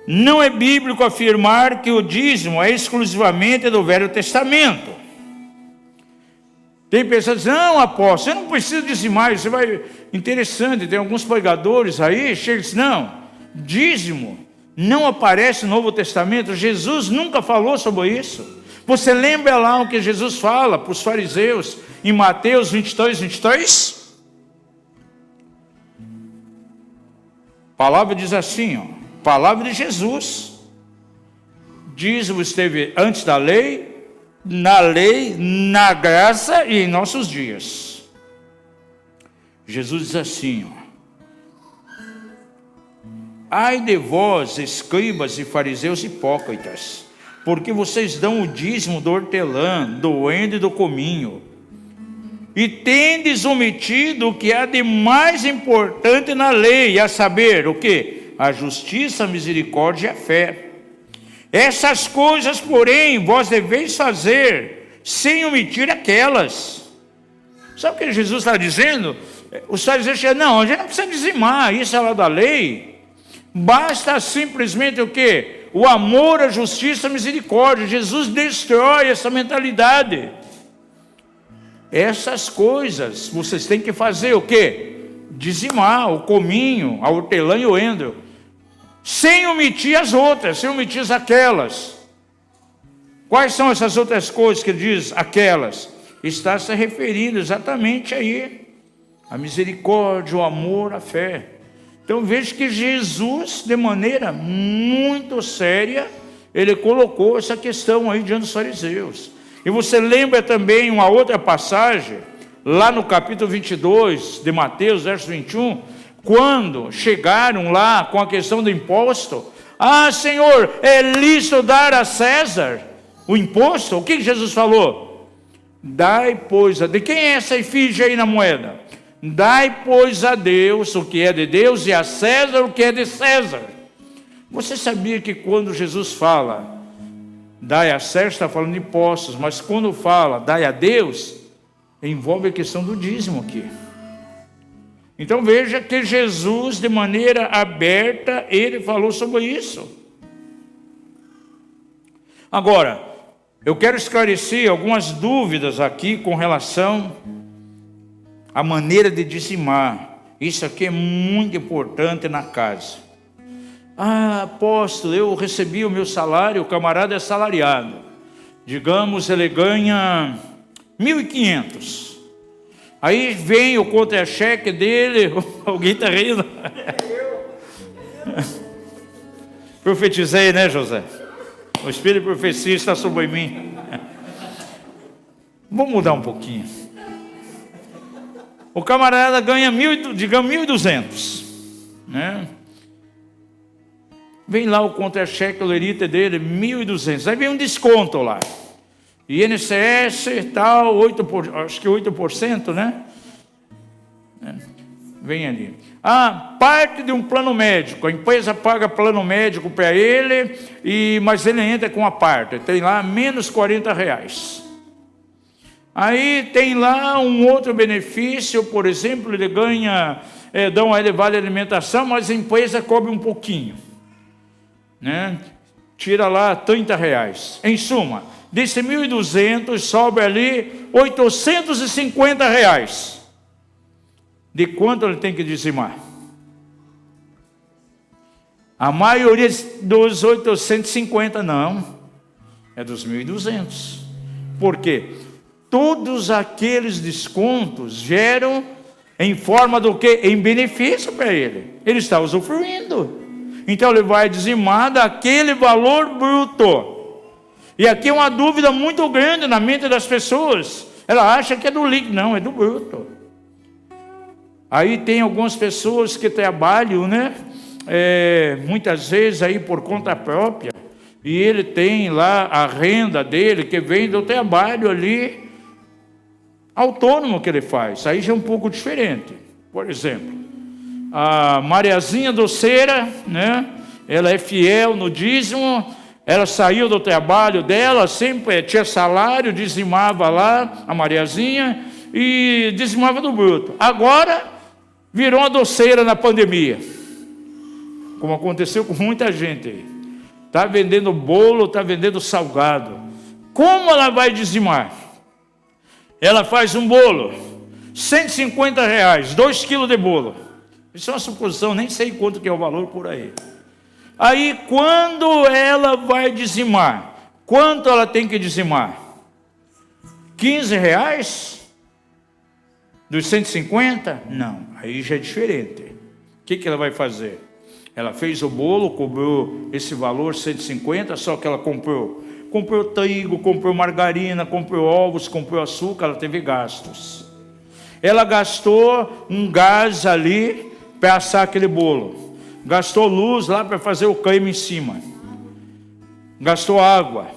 Não é bíblico afirmar que o dízimo é exclusivamente do Velho Testamento. Tem pessoas que dizem, não, apóstolo, você não precisa dizimar, você vai... Interessante, tem alguns pregadores aí, chegam e dizem, não, dízimo não aparece no Novo Testamento, Jesus nunca falou sobre isso. Você lembra lá o que Jesus fala para os fariseus, em Mateus 22, 23? A palavra diz assim, palavra de Jesus. Dízimo esteve antes da lei, na graça e em nossos dias. Jesus diz assim, ai de vós, escribas e fariseus hipócritas, porque vocês dão o dízimo do hortelã, do endro e do cominho, e tendes omitido o que há de mais importante na lei, a saber, o quê? A justiça, a misericórdia e a fé. Essas coisas, porém, vós deveis fazer, sem omitir aquelas. Sabe o que Jesus está dizendo? Os fariseus dizem, não, a gente não precisa dizimar, isso é lá da lei. Basta simplesmente o quê? O amor, a justiça, a misericórdia. Jesus destrói essa mentalidade. Essas coisas, vocês têm que fazer o quê? Dizimar o cominho, a hortelã e o endro. Sem omitir as outras, sem omitir aquelas. Quais são essas outras coisas que diz aquelas? Está se referindo exatamente aí. A misericórdia, o amor, a fé. Então veja que Jesus, de maneira muito séria, ele colocou essa questão aí diante dos fariseus. E você lembra também uma outra passagem, lá no capítulo 22 de Mateus, verso 21, quando chegaram lá com a questão do imposto. Senhor, é lícito dar a César o imposto? O que Jesus falou? Dai, pois, de quem é essa efígie aí na moeda? Dai, pois, a Deus o que é de Deus e a César o que é de César. Você sabia que quando Jesus fala, dai a César, está falando de impostos, mas quando fala, dai a Deus, envolve a questão do dízimo aqui. Então veja que Jesus, de maneira aberta, ele falou sobre isso. Agora, eu quero esclarecer algumas dúvidas aqui com relação à maneira de dizimar. Isso aqui é muito importante na casa. Ah, apóstolo, eu recebi o meu salário, o camarada é salariado. Digamos, ele ganha 1.500. Aí vem o contra-cheque dele, alguém está rindo? Profetizei, né, José? O Espírito de profecia está sobre mim. Vamos mudar um pouquinho. O camarada ganha, digamos, 1.200, né? Vem lá o contra-cheque, o lerite dele, 1.200. Aí vem um desconto lá. INSS e tal, acho que 8%, né? Vem ali. Ah, parte de um plano médico. A empresa paga plano médico para ele, mas ele entra com a parte. Tem lá menos R$40. Aí tem lá um outro benefício, por exemplo, ele ganha, dão a ele vale alimentação, mas a empresa cobre um pouquinho, né? Tira lá R$30. Em suma, desse 1.200 sobra ali R$850. De quanto ele tem que dizimar? A maioria dos 850 não, é dos 1.200. Por quê? Todos aqueles descontos geram em forma do quê? Em benefício para ele. Ele está usufruindo. Então ele vai dizimar daquele valor bruto. E aqui é uma dúvida muito grande na mente das pessoas. Ela acha que é do líquido, não, é do bruto. Aí tem algumas pessoas que trabalham, né? Muitas vezes aí por conta própria. E ele tem lá a renda dele que vem do trabalho ali autônomo que ele faz. Aí já é um pouco diferente. Por exemplo, a Mariazinha doceira, né? Ela é fiel no dízimo. Ela saiu do trabalho dela, sempre tinha salário, dizimava lá, a Mariazinha, e dizimava do bruto. Agora, virou uma doceira na pandemia, como aconteceu com muita gente aí. Está vendendo bolo, está vendendo salgado. Como ela vai dizimar? Ela faz um bolo, R$150, 2 quilos de bolo. Isso é uma suposição, nem sei quanto que é o valor por aí. Aí, quando ela vai dizimar, quanto ela tem que dizimar? R$15? Dos 150? Não, aí já é diferente. O que ela vai fazer? Ela fez o bolo, cobrou esse valor, 150, só que ela comprou trigo, comprou margarina, comprou ovos, comprou açúcar, ela teve gastos. Ela gastou um gás ali para assar aquele bolo. Gastou luz lá para fazer o queima em cima. Gastou água.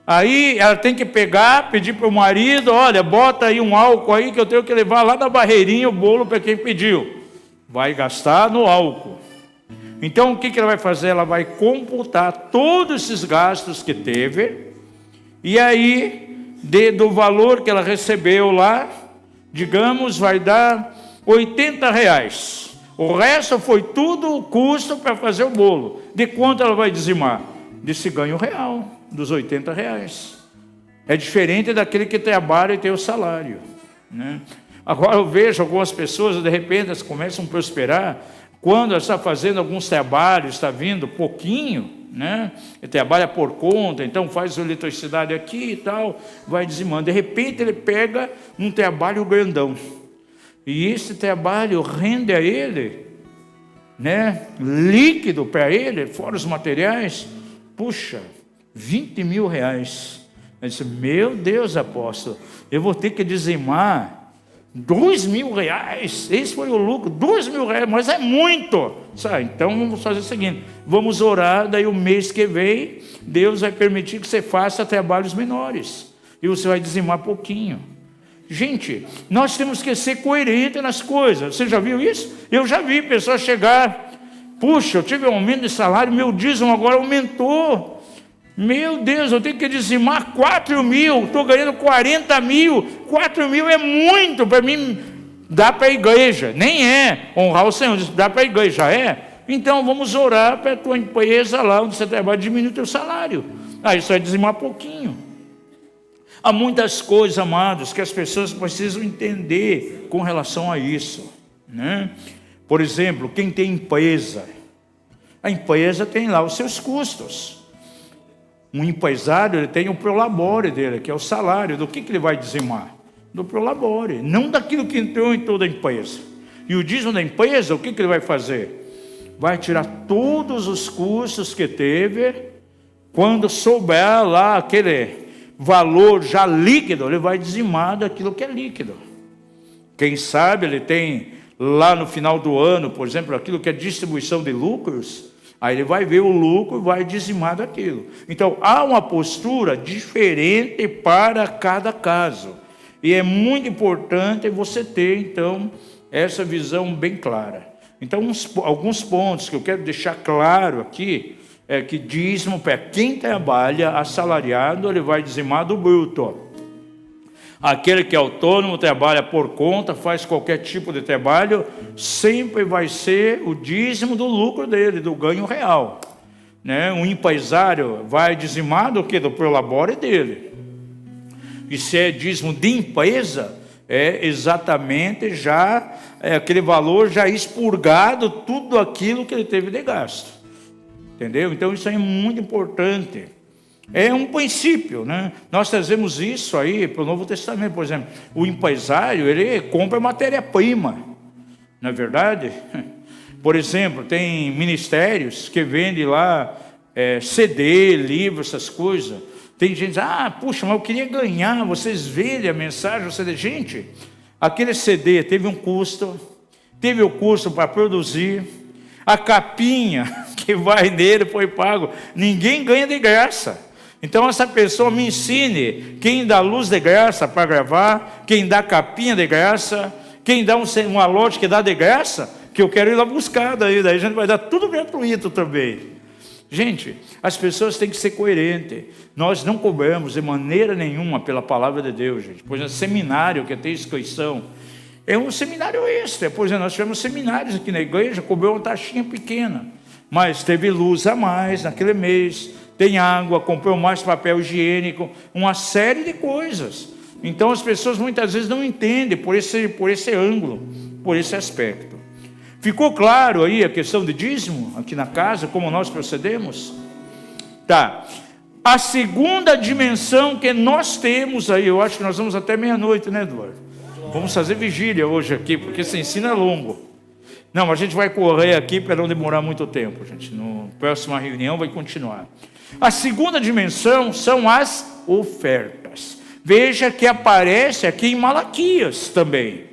Aí ela tem que pegar, pedir para o marido, olha, bota aí um álcool aí que eu tenho que levar lá na barreirinha o bolo para quem pediu. Vai gastar no álcool. Então o que ela vai fazer? Ela vai computar todos esses gastos que teve. E aí, do valor que ela recebeu lá, digamos, vai dar R$80. O resto foi tudo o custo para fazer o bolo. De quanto ela vai dizimar? Desse ganho real, dos R$80. É diferente daquele que trabalha e tem o salário, né? Agora eu vejo algumas pessoas, de repente, elas começam a prosperar, quando ela está fazendo alguns trabalhos, está vindo pouquinho, né? Ele trabalha por conta, então faz eletricidade aqui e tal, vai dizimando. De repente ele pega um trabalho grandão. E esse trabalho rende a ele, né, líquido para ele, fora os materiais, puxa, R$20.000. Eu disse, meu Deus, apóstolo, eu vou ter que dizimar R$2.000. Esse foi o lucro, R$2.000, mas é muito. Sabe? Então vamos fazer o seguinte, vamos orar, daí o mês que vem, Deus vai permitir que você faça trabalhos menores. E você vai dizimar pouquinho. Gente, nós temos que ser coerentes nas coisas. Você já viu isso? Eu já vi pessoas chegar, puxa, eu tive um aumento de salário, meu dízimo agora aumentou. Meu Deus, eu tenho que dizimar 4.000, estou ganhando 40.000. 4.000 é muito para mim dá para a igreja, nem é honrar o Senhor, dá para a igreja, então vamos orar para a tua empresa lá onde você trabalha diminuir o teu salário, aí você vai dizimar pouquinho. Há muitas coisas, amados, que as pessoas precisam entender com relação a isso, né? Por exemplo, quem tem empresa, a empresa tem lá os seus custos. Um empresário, ele tem o prolabore dele, que é o salário. Do que ele vai dizimar? Do prolabore, não daquilo que entrou em toda a empresa. E o dízimo da empresa, o que ele vai fazer? Vai tirar todos os custos que teve. Quando souber lá aquele valor já líquido, ele vai dizimar daquilo que é líquido. Quem sabe ele tem lá no final do ano, por exemplo, aquilo que é distribuição de lucros, aí ele vai ver o lucro e vai dizimar daquilo. Então, há uma postura diferente para cada caso. E é muito importante você ter, então, essa visão bem clara. Então, alguns pontos que eu quero deixar claro aqui, é que dízimo para quem trabalha assalariado, ele vai dizimar do bruto. Aquele que é autônomo, trabalha por conta, faz qualquer tipo de trabalho, sempre vai ser o dízimo do lucro dele, do ganho real, né? Um empresário vai dizimar do que? Do prolabore dele. E se é dízimo de empresa, é exatamente já aquele valor já expurgado, tudo aquilo que ele teve de gasto. Entendeu? Então isso aí é muito importante. É um princípio, né? Nós trazemos isso aí para o Novo Testamento, por exemplo. O empresário, ele compra matéria-prima, não é verdade? Por exemplo, tem ministérios que vendem lá CD, livro, essas coisas. Tem gente que diz, puxa, mas eu queria ganhar, vocês verem a mensagem, o CD. Gente, aquele CD teve um custo, teve o custo para produzir, a capinha que vai nele foi pago, ninguém ganha de graça. Então essa pessoa me ensine quem dá luz de graça para gravar, quem dá capinha de graça, quem dá uma loja que dá de graça, que eu quero ir lá buscar, daí a gente vai dar tudo gratuito também. Gente, as pessoas têm que ser coerentes. Nós não cobramos de maneira nenhuma pela palavra de Deus, gente. Por exemplo, seminário que tem inscrição, é um seminário extra. Por exemplo, nós tivemos seminários aqui na igreja, cobrou uma taxinha pequena, mas teve luz a mais naquele mês, tem água, comprou mais papel higiênico, uma série de coisas. Então as pessoas muitas vezes não entendem por esse ângulo, por esse aspecto. Ficou claro aí a questão de dízimo aqui na casa, como nós procedemos? Tá. A segunda dimensão que nós temos aí, eu acho que nós vamos até meia-noite, né, Eduardo? Vamos fazer vigília hoje aqui, porque esse ensino é longo. Não, a gente vai correr aqui para não demorar muito tempo, gente. Na próxima reunião vai continuar. A segunda dimensão são as ofertas. Veja que aparece aqui em Malaquias também.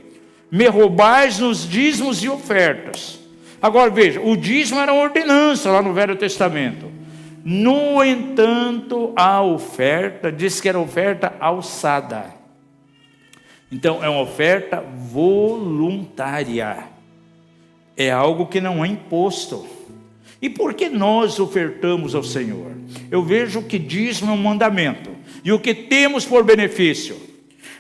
Me roubais nos dízimos e ofertas. Agora veja, o dízimo era uma ordenança lá no Velho Testamento. No entanto, a oferta, diz que era oferta alçada. Então é uma oferta voluntária. É algo que não é imposto. E por que nós ofertamos ao Senhor? Eu vejo que dízimo é um mandamento. E o que temos por benefício?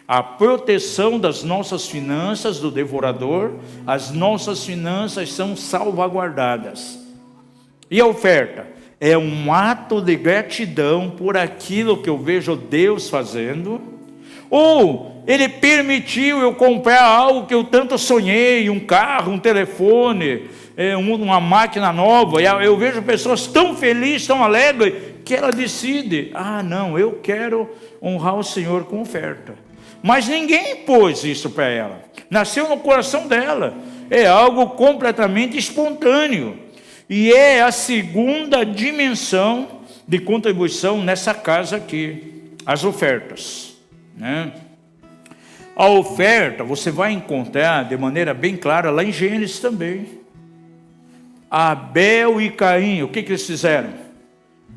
A proteção das nossas finanças do devorador. As nossas finanças são salvaguardadas. E a oferta? É um ato de gratidão por aquilo que eu vejo Deus fazendo. Ou Ele permitiu eu comprar algo que eu tanto sonhei, um carro, um telefone, uma máquina nova. Eu vejo pessoas tão felizes, tão alegres, que ela decide, não, eu quero honrar o Senhor com oferta. Mas ninguém impôs isso para ela, nasceu no coração dela, é algo completamente espontâneo. E é a segunda dimensão de contribuição nessa casa aqui, as ofertas, né? A oferta você vai encontrar de maneira bem clara lá em Gênesis também. Abel e Caim, o que eles fizeram?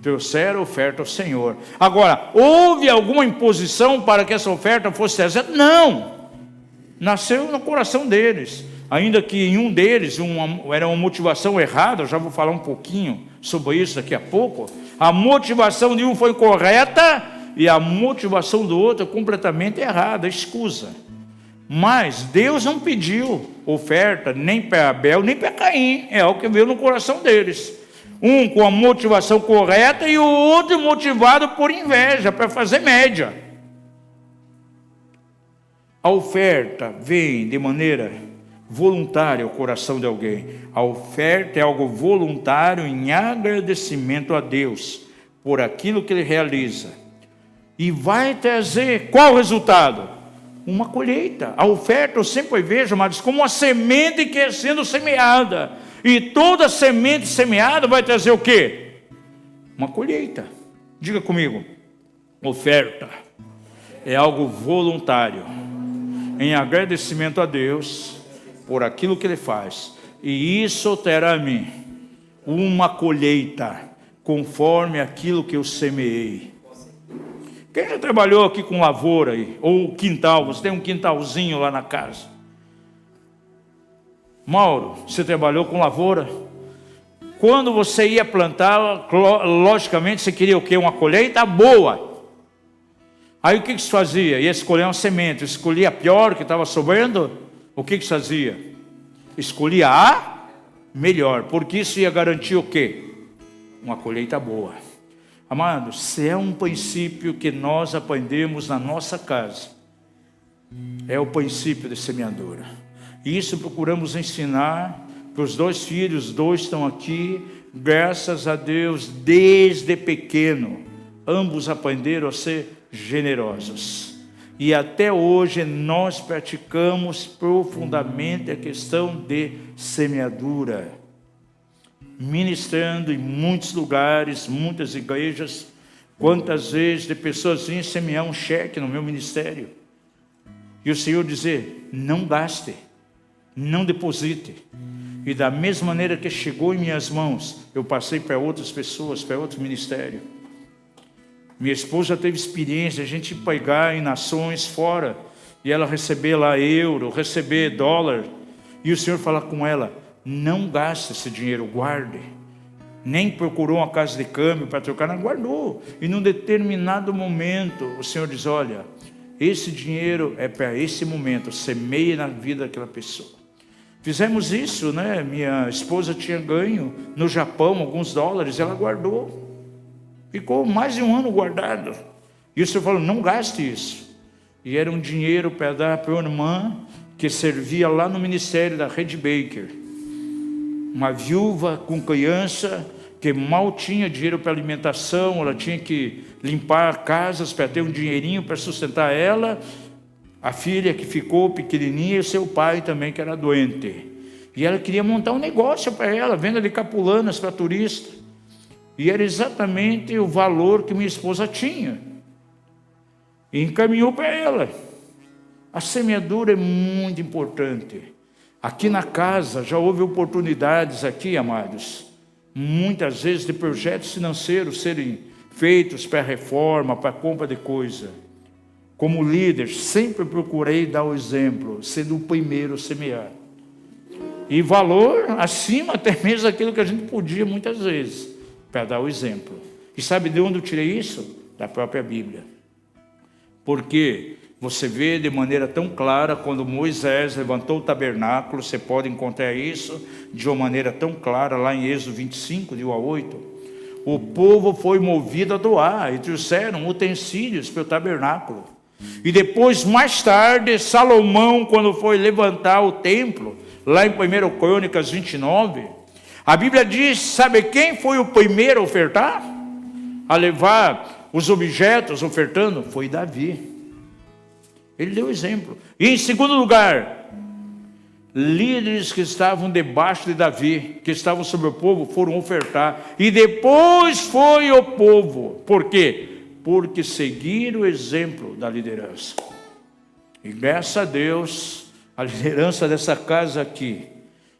Trouxeram oferta ao Senhor. Agora, houve alguma imposição para que essa oferta fosse trazida? Não, nasceu no coração deles. Ainda que em um deles era uma motivação errada, eu já vou falar um pouquinho sobre isso daqui a pouco. A motivação de um foi correta e a motivação do outro completamente errada, escusa. Mas Deus não pediu oferta nem para Abel, nem para Caim. É o que veio no coração deles. Um com a motivação correta e o outro motivado por inveja, para fazer média. A oferta vem de maneira voluntária ao coração de alguém. A oferta é algo voluntário em agradecimento a Deus por aquilo que Ele realiza. E vai trazer qual resultado? Uma colheita. A oferta eu sempre vejo, amados, como uma semente que é sendo semeada. E toda semente semeada vai trazer o quê? Uma colheita. Diga comigo. Oferta é algo voluntário em agradecimento a Deus por aquilo que Ele faz. E isso terá a mim uma colheita conforme aquilo que eu semeei. Quem já trabalhou aqui com lavoura aí? Ou quintal, você tem um quintalzinho lá na casa. Mauro, você trabalhou com lavoura? Quando você ia plantar, logicamente você queria o quê? Uma colheita boa. Aí o que se fazia? Ia escolher uma semente, escolhia a pior que estava sobrando. O que se fazia? Escolhia a melhor, porque isso ia garantir o quê? Uma colheita boa. Amados, se é um princípio que nós aprendemos na nossa casa, é o princípio de semeadura. E isso procuramos ensinar para os 2 filhos, os 2 estão aqui, graças a Deus, desde pequeno, ambos aprenderam a ser generosos. E até hoje nós praticamos profundamente a questão de semeadura. Ministrando em muitos lugares, muitas igrejas, quantas vezes de pessoas vinham semear um cheque no meu ministério. E o Senhor dizer, não gaste, não deposite. E da mesma maneira que chegou em minhas mãos, eu passei para outras pessoas, para outro ministério. Minha esposa teve experiência, a gente pegar em nações fora, e ela receber lá euro, receber dólar, e o Senhor falar com ela, não gaste esse dinheiro, guarde. Nem procurou uma casa de câmbio para trocar, não, guardou. E num determinado momento, o Senhor diz, olha, esse dinheiro é para esse momento, semeie na vida daquela pessoa. Fizemos isso, né? Minha esposa tinha ganho no Japão alguns dólares, ela guardou. Ficou mais de um ano guardado. E o Senhor falou, não gaste isso. E era um dinheiro para dar para uma irmã que servia lá no ministério da Rede Baker. Uma viúva com criança que mal tinha dinheiro para alimentação, ela tinha que limpar casas para ter um dinheirinho para sustentar ela, a filha que ficou pequenininha e seu pai também que era doente. E ela queria montar um negócio para ela, venda de capulanas para turista. E era exatamente o valor que minha esposa tinha. E encaminhou para ela. A semeadura é muito importante. Aqui na casa já houve oportunidades aqui, amados, muitas vezes de projetos financeiros serem feitos para reforma, para compra de coisa. Como líder, sempre procurei dar o exemplo, sendo o primeiro a semear. E valor acima até mesmo daquilo que a gente podia muitas vezes, para dar o exemplo. E sabe de onde eu tirei isso? Da própria Bíblia. Porque você vê de maneira tão clara, quando Moisés levantou o tabernáculo, você pode encontrar isso de uma maneira tão clara, lá em Êxodo 25, de 1 a 8. O povo foi movido a doar, e trouxeram utensílios para o tabernáculo. E depois, mais tarde, Salomão, quando foi levantar o templo, lá em 1 Crônicas 29, a Bíblia diz, sabe quem foi o primeiro a ofertar? A levar os objetos ofertando? Foi Davi. Ele deu exemplo. E em segundo lugar, líderes que estavam debaixo de Davi, que estavam sobre o povo, foram ofertar. E depois foi o povo. Por quê? Porque seguiram o exemplo da liderança. E graças a Deus, a liderança dessa casa aqui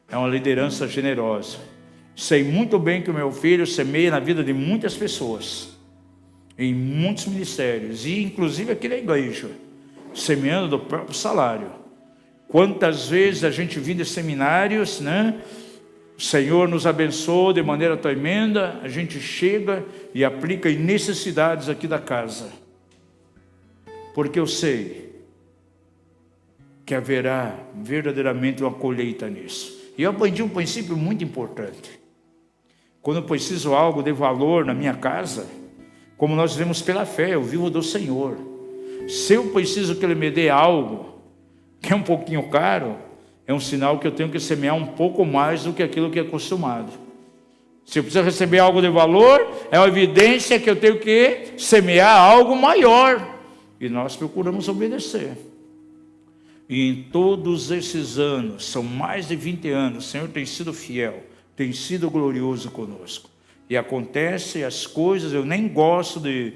é uma liderança generosa. Sei muito bem que o meu filho semeia na vida de muitas pessoas, em muitos ministérios, e inclusive aqui na igreja, semeando do próprio salário. Quantas vezes a gente vindo de seminários, né? O Senhor nos abençoou de maneira tremenda, a gente chega e aplica em necessidades aqui da casa. Porque eu sei que haverá verdadeiramente uma colheita nisso. E eu aprendi um princípio muito importante. Quando eu preciso algo de valor na minha casa, como nós vivemos pela fé, eu vivo do Senhor. Se eu preciso que Ele me dê algo que é um pouquinho caro, é um sinal que eu tenho que semear um pouco mais do que aquilo que é acostumado. Se eu preciso receber algo de valor, é uma evidência que eu tenho que semear algo maior. E nós procuramos obedecer. E em todos esses anos, são mais de 20 anos, o Senhor tem sido fiel, tem sido glorioso conosco. E acontece as coisas, eu nem gosto de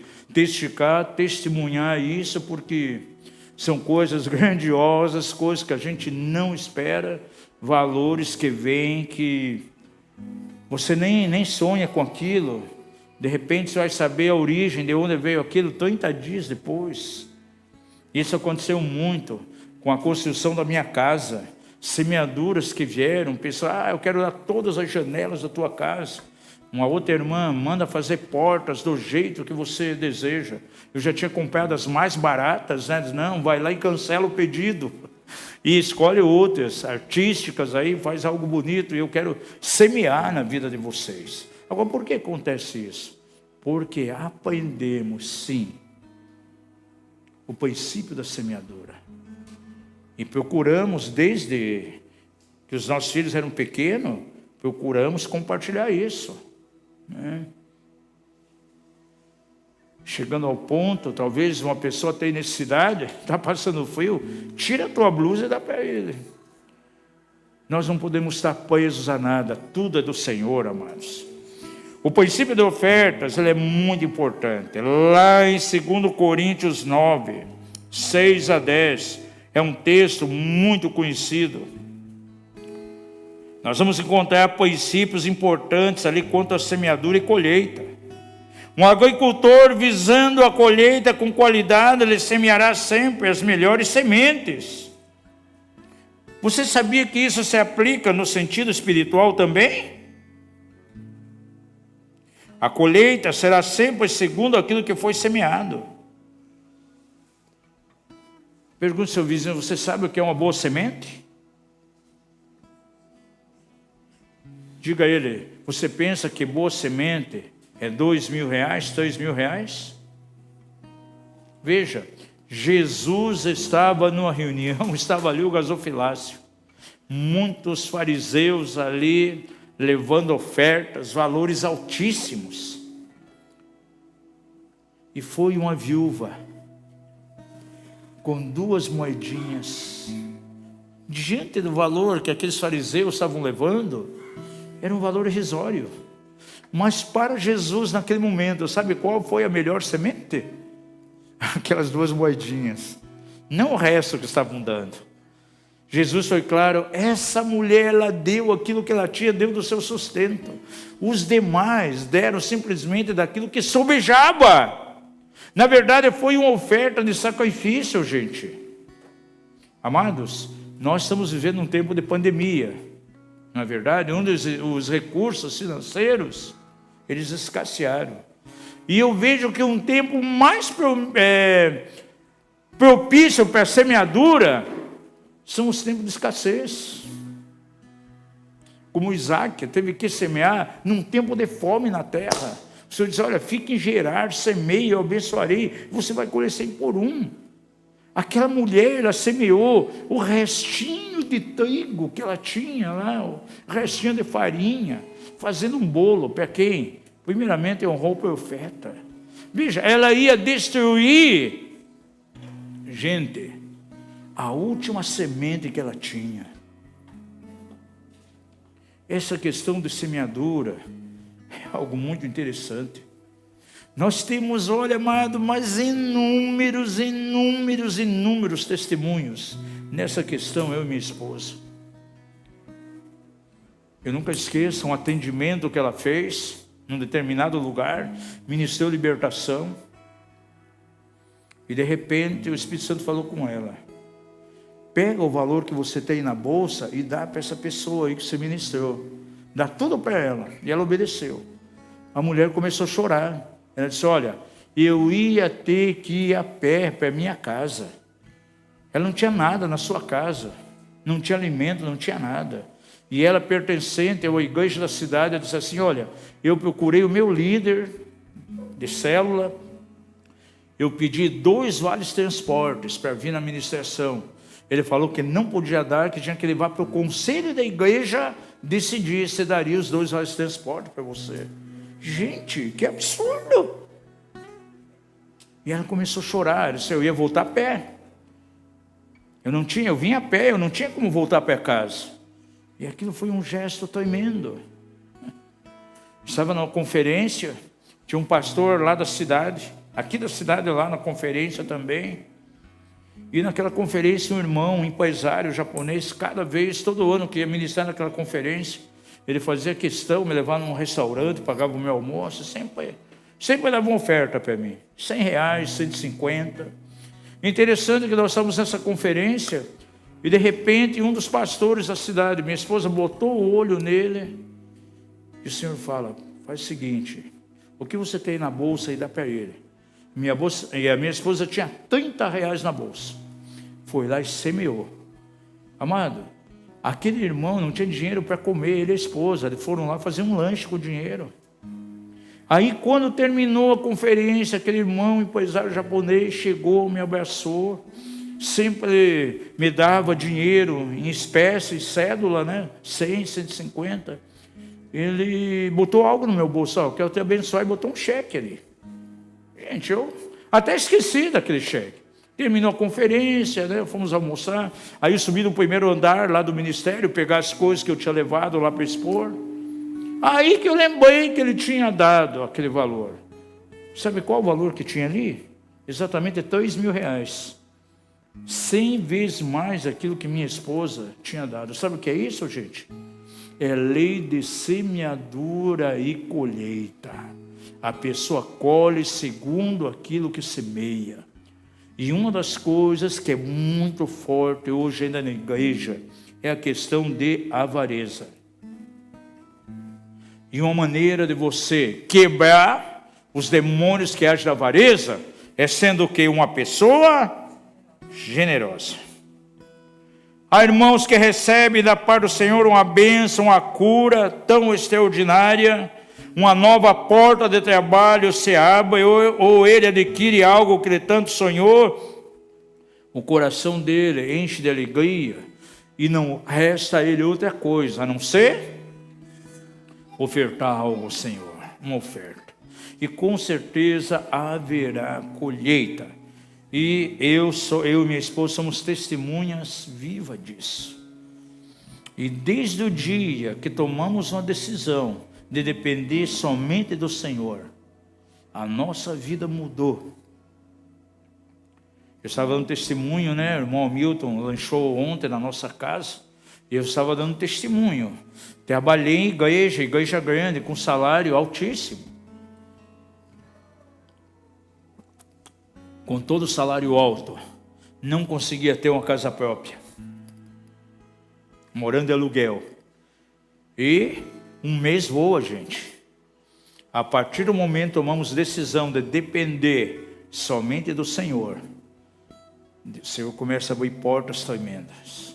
testemunhar isso, porque são coisas grandiosas, coisas que a gente não espera, valores que vêm, que você nem sonha com aquilo. De repente você vai saber a origem, de onde veio aquilo 30 dias depois. Isso aconteceu muito com a construção da minha casa. Semeaduras que vieram, pessoal, eu quero dar todas as janelas da tua casa. Uma outra irmã manda fazer portas do jeito que você deseja. Eu já tinha comprado as mais baratas, né? Diz, não, vai lá e cancela o pedido. E escolhe outras artísticas aí, faz algo bonito. E eu quero semear na vida de vocês. Agora, por que acontece isso? Porque aprendemos, sim, o princípio da semeadura. E procuramos, desde que os nossos filhos eram pequenos, procuramos compartilhar isso, né? Chegando ao ponto, talvez uma pessoa tem necessidade, está passando frio, tira a tua blusa e dá para ele. Nós não podemos estar presos a nada, tudo é do Senhor, amados. O princípio de ofertas, ele é muito importante. Lá em 2 Coríntios 9, 6 a 10, é um texto muito conhecido. Nós vamos encontrar princípios importantes ali quanto à semeadura e colheita. Um agricultor visando a colheita com qualidade, ele semeará sempre as melhores sementes. Você sabia que isso se aplica no sentido espiritual também? A colheita será sempre segundo aquilo que foi semeado. Pergunte ao seu vizinho, você sabe o que é uma boa semente? Diga a ele, você pensa que boa semente é R$2.000, R$3.000? Veja, Jesus estava numa reunião, estava ali o gasofilácio. Muitos fariseus ali levando ofertas, valores altíssimos. E foi uma viúva com 2 moedinhas. Diante do valor que aqueles fariseus estavam levando, era um valor irrisório. Mas para Jesus naquele momento, sabe qual foi a melhor semente? Aquelas 2 moedinhas. Não o resto que estavam dando. Jesus foi claro, essa mulher, ela deu aquilo que ela tinha, deu do seu sustento. Os demais deram simplesmente daquilo que sobejava. Na verdade, foi uma oferta de sacrifício, gente. Amados, nós estamos vivendo um tempo de pandemia. Na verdade, onde os recursos financeiros, eles escassearam. E eu vejo que um tempo mais propício para a semeadura são os tempos de escassez. Como Isaac teve que semear num tempo de fome na terra. O Senhor diz, olha, fique em Gerar, semeie, eu abençoarei, você vai colher 100 por 1. Aquela mulher, ela semeou o restinho de trigo que ela tinha lá, o restinho de farinha, fazendo um bolo, para quem? Primeiramente honrou o profeta. Veja, ela ia destruir, gente, a última semente que ela tinha. Essa questão de semeadura é algo muito interessante. Nós temos, olha, amado, mas inúmeros testemunhos nessa questão, eu e minha esposa. Eu nunca esqueço um atendimento que ela fez num determinado lugar, ministrou libertação, e de repente o Espírito Santo falou com ela, pega o valor que você tem na bolsa e dá para essa pessoa aí que você ministrou, dá tudo para ela, e ela obedeceu. A mulher começou a chorar, ela disse, olha, eu ia ter que ir a pé para minha casa, Ela não tinha nada na sua casa, não tinha alimento, não tinha nada. E ela, pertencente à igreja da cidade, ela disse assim: olha, eu procurei o meu líder de célula, eu pedi 2 vales transportes para vir na ministração. Ele falou que não podia dar, que tinha que levar para o conselho da igreja decidir se daria os 2 vales transportes para você. Gente, que absurdo! E ela começou a chorar. Ela disse: eu ia voltar a pé. Eu vinha a pé, eu não tinha como voltar para casa. E aquilo foi um gesto tremendo. Estava numa conferência, tinha um pastor lá da cidade, aqui da cidade, lá na conferência também. E naquela conferência, um irmão, um empresário japonês, cada vez, todo ano que ia ministrar naquela conferência, ele fazia questão, me levar num restaurante, pagava o meu almoço, sempre dava uma oferta para mim, R$100, 150. Interessante que nós estávamos nessa conferência, e de repente um dos pastores da cidade, minha esposa botou o olho nele, e o Senhor fala: faz o seguinte, o que você tem na bolsa e dá para ele. E a minha esposa tinha R$30 na bolsa. Foi lá e semeou. Amado, aquele irmão não tinha dinheiro para comer, ele e a esposa, eles foram lá fazer um lanche com o dinheiro. Aí quando terminou a conferência, aquele irmão empresário japonês chegou, me abraçou, sempre me dava dinheiro em espécie, cédula, né? 100, 150. Ele botou algo no meu bolso: ó, quero te abençoar, e botou um cheque ali. Gente, eu até esqueci daquele cheque. Terminou a conferência, né? Fomos almoçar. Aí eu subi no primeiro andar lá do ministério, pegar as coisas que eu tinha levado lá para expor. Aí que eu lembrei que ele tinha dado aquele valor. Sabe qual o valor que tinha ali? Exatamente R$3.000. 100 vezes mais aquilo que minha esposa tinha dado. Sabe o que é isso, gente? É lei de semeadura e colheita. A pessoa colhe segundo aquilo que semeia. E uma das coisas que é muito forte hoje ainda na igreja é a questão de avareza. E uma maneira de você quebrar os demônios que agem da avareza é sendo que uma pessoa generosa. Há irmãos que recebem da parte do Senhor uma bênção, uma cura tão extraordinária, uma nova porta de trabalho se abre, ou ele adquire algo que ele tanto sonhou, o coração dele enche de alegria, e não resta a ele outra coisa, a não ser ofertar algo ao Senhor, uma oferta. E com certeza haverá colheita. E eu e minha esposa somos testemunhas vivas disso. E desde o dia que tomamos uma decisão de depender somente do Senhor, a nossa vida mudou. Eu estava dando testemunho, né? O irmão Milton lanchou ontem na nossa casa, e eu estava dando testemunho. Trabalhei em igreja grande, com salário altíssimo. Com todo o salário alto, não conseguia ter uma casa própria, morando de aluguel. E um mês voa, gente. A partir do momento que tomamos decisão de depender somente do Senhor, o Senhor começa a abrir portas tremendas.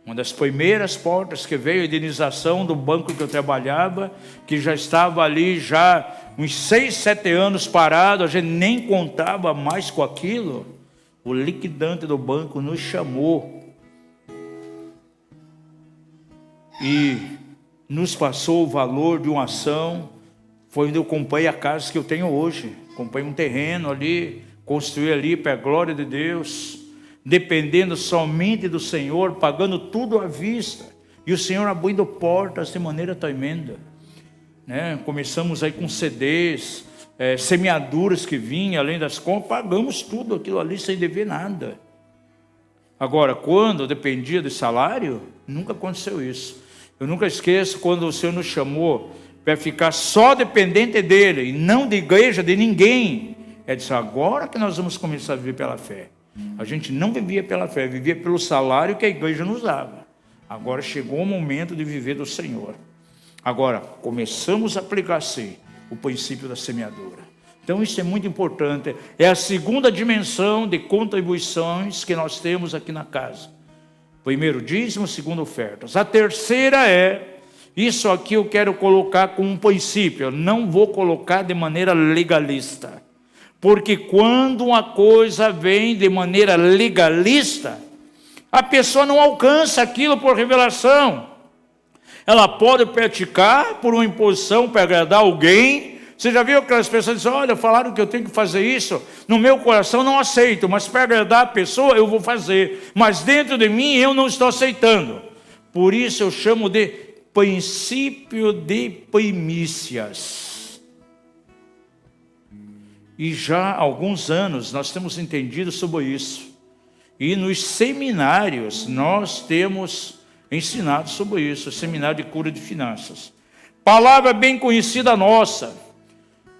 Uma das primeiras portas que veio, a indenização do banco que eu trabalhava, que já estava ali já uns 6, 7 anos parado, a gente nem contava mais com aquilo. O liquidante do banco nos chamou e nos passou o valor de uma ação. Foi onde eu comprei a casa que eu tenho hoje. Comprei um terreno ali, construí ali para a glória de Deus, dependendo somente do Senhor, pagando tudo à vista, e o Senhor abrindo portas de maneira tremenda, né? Começamos aí com CDs, semeaduras que vinham, além das compras, pagamos tudo aquilo ali sem dever nada. Agora, quando eu dependia de salário, nunca aconteceu isso. Eu nunca esqueço quando o Senhor nos chamou para ficar só dependente dele, e não de igreja, de ninguém. Ele disse: agora que nós vamos começar a viver pela fé. A gente não vivia pela fé, vivia pelo salário que a igreja nos dava. Agora chegou o momento de viver do Senhor. Agora começamos a aplicar assim o princípio da semeadura. Então isso é muito importante. É a segunda dimensão de contribuições que nós temos aqui na casa. Primeiro dízimo, segundo ofertas. A terceira é, isso aqui eu quero colocar como um princípio, eu não vou colocar de maneira legalista. Porque quando uma coisa vem de maneira legalista, a pessoa não alcança aquilo por revelação. Ela pode praticar por uma imposição para agradar alguém. Você já viu aquelas pessoas que dizem, olha, falaram que eu tenho que fazer isso, no meu coração não aceito, mas para agradar a pessoa eu vou fazer, mas dentro de mim eu não estou aceitando. Por isso eu chamo de princípio de primícias. E já há alguns anos nós temos entendido sobre isso. E nos seminários nós temos ensinado sobre isso, seminário de cura de finanças. Palavra bem conhecida nossa,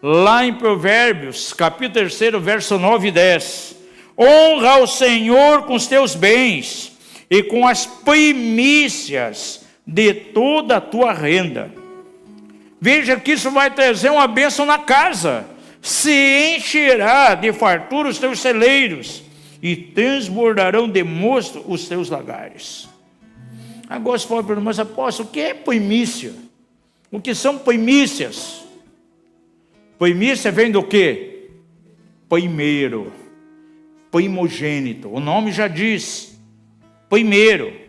lá em Provérbios, capítulo 3, verso 9 e 10. Honra ao Senhor com os teus bens e com as primícias de toda a tua renda. Veja que isso vai trazer uma bênção na casa. Se encherá de fartura os teus celeiros e transbordarão de mosto os teus lagares. Agora você pode perguntar, mas apóstolo, o que é primícia? O que são primícias? Primícia vem do quê? Primeiro, primogênito, o nome já diz, primeiro.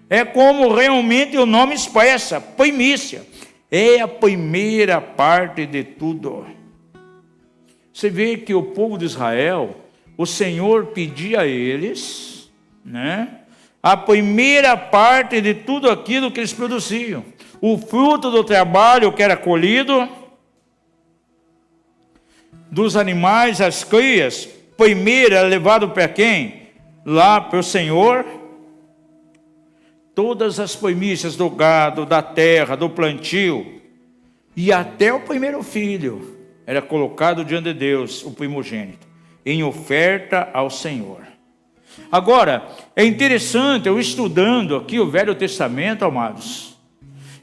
É como realmente o nome expressa, primícia. É a primeira parte de tudo. Você vê que o povo de Israel, o Senhor pedia a eles, a primeira parte de tudo aquilo que eles produziam. O fruto do trabalho que era colhido, dos animais, as crias, primeiro era levado para quem? Lá para o Senhor. Todas as primícias do gado, da terra, do plantio, e até o primeiro filho era colocado diante de Deus, o primogênito, em oferta ao Senhor. Agora, é interessante, eu estudando aqui o Velho Testamento, amados,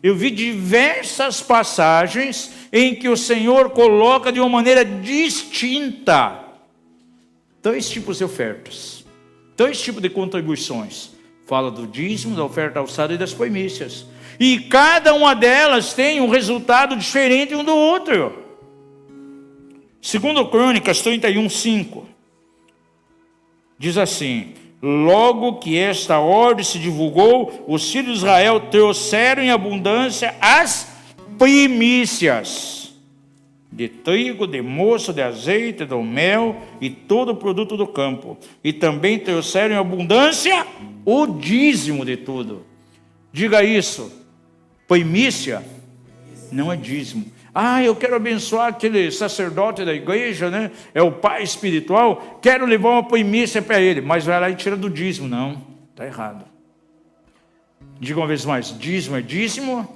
eu vi diversas passagens em que o Senhor coloca de uma maneira distinta dois tipos de ofertas, dois tipos de contribuições. Fala do dízimo, da oferta alçada e das primícias. E cada uma delas tem um resultado diferente um do outro. Segundo Crônicas 31:5, diz assim: logo que esta ordem se divulgou, os filhos de Israel trouxeram em abundância as primícias de trigo, de moço, de azeite, do mel e todo o produto do campo. E também trouxeram em abundância o dízimo de tudo. Diga isso, primícia não é dízimo. Eu quero abençoar aquele sacerdote da igreja, é o pai espiritual, quero levar uma primícia para ele, mas vai lá e tira do dízimo. Não, está errado. Diga uma vez mais, dízimo é dízimo,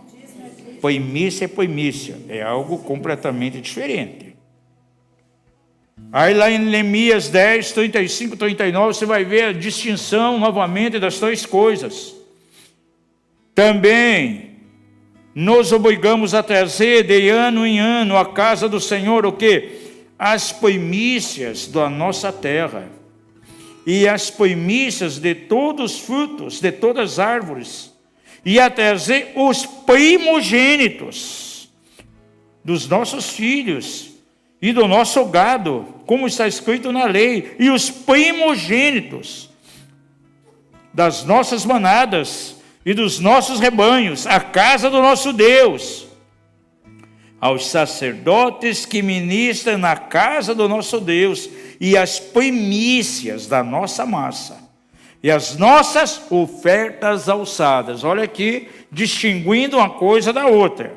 primícia é primícia, é algo completamente diferente. Aí lá em Neemias 10, 35, 39, você vai ver a distinção novamente das três coisas. Também nos obrigamos a trazer de ano em ano à casa do Senhor o quê? As primícias da nossa terra e as primícias de todos os frutos, de todas as árvores, e a trazer os primogênitos dos nossos filhos e do nosso gado, como está escrito na lei, e os primogênitos das nossas manadas e dos nossos rebanhos, a casa do nosso Deus, aos sacerdotes que ministram na casa do nosso Deus, e as primícias da nossa massa, e as nossas ofertas alçadas. Olha aqui, distinguindo uma coisa da outra.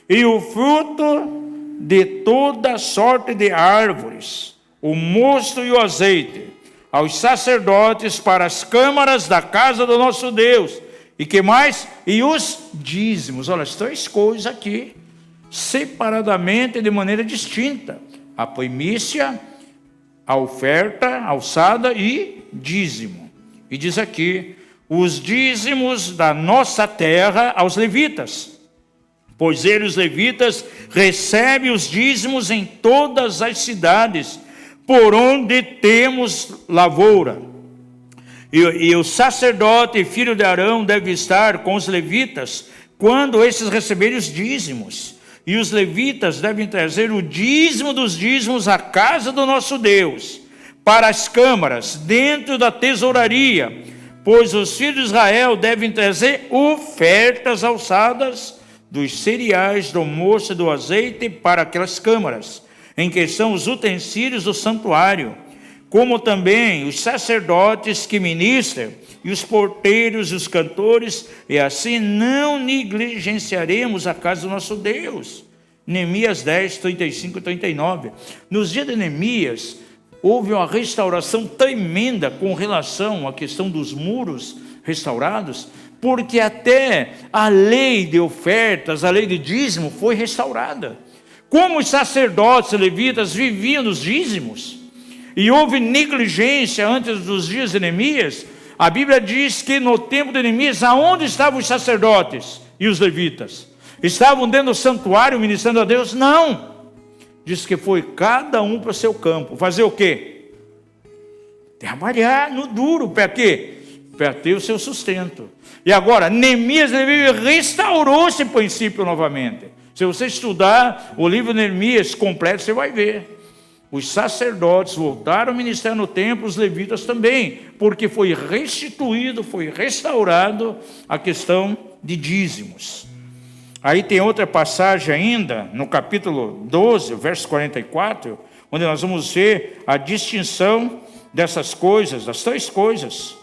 E o fruto de toda sorte de árvores, o mosto e o azeite, aos sacerdotes para as câmaras da casa do nosso Deus. E que mais? E os dízimos. Olha, as três coisas aqui, separadamente, de maneira distinta: a primícia, a oferta alçada e dízimo. E diz aqui, os dízimos da nossa terra aos levitas. Pois ele, os levitas, recebe os dízimos em todas as cidades, por onde temos lavoura. E o sacerdote, filho de Arão, deve estar com os levitas, quando esses receberem os dízimos. E os levitas devem trazer o dízimo dos dízimos à casa do nosso Deus, para as câmaras, dentro da tesouraria, pois os filhos de Israel devem trazer ofertas alçadas dos cereais, do mosto e do azeite para aquelas câmaras, em que são os utensílios do santuário, como também os sacerdotes que ministram, e os porteiros e os cantores, e assim não negligenciaremos a casa do nosso Deus. Neemias 10, 35 e 39. Nos dias de Neemias, houve uma restauração tremenda com relação à questão dos muros restaurados, porque até a lei de ofertas, a lei de dízimo foi restaurada. Como os sacerdotes e levitas viviam nos dízimos, e houve negligência antes dos dias de Neemias, a Bíblia diz que no tempo de Neemias, aonde estavam os sacerdotes e os levitas? Estavam dentro do santuário ministrando a Deus? Não. Diz que foi cada um para o seu campo. Fazer o quê? Trabalhar no duro. Para quê? Para ter o seu sustento. E agora, Neemias restaurou esse princípio novamente. Se você estudar o livro de Neemias completo, você vai ver. Os sacerdotes voltaram a ministrar no templo, os levitas também, porque foi restituído, foi restaurado a questão de dízimos. Aí tem outra passagem ainda, no capítulo 12, verso 44, onde nós vamos ver a distinção dessas coisas, das três coisas.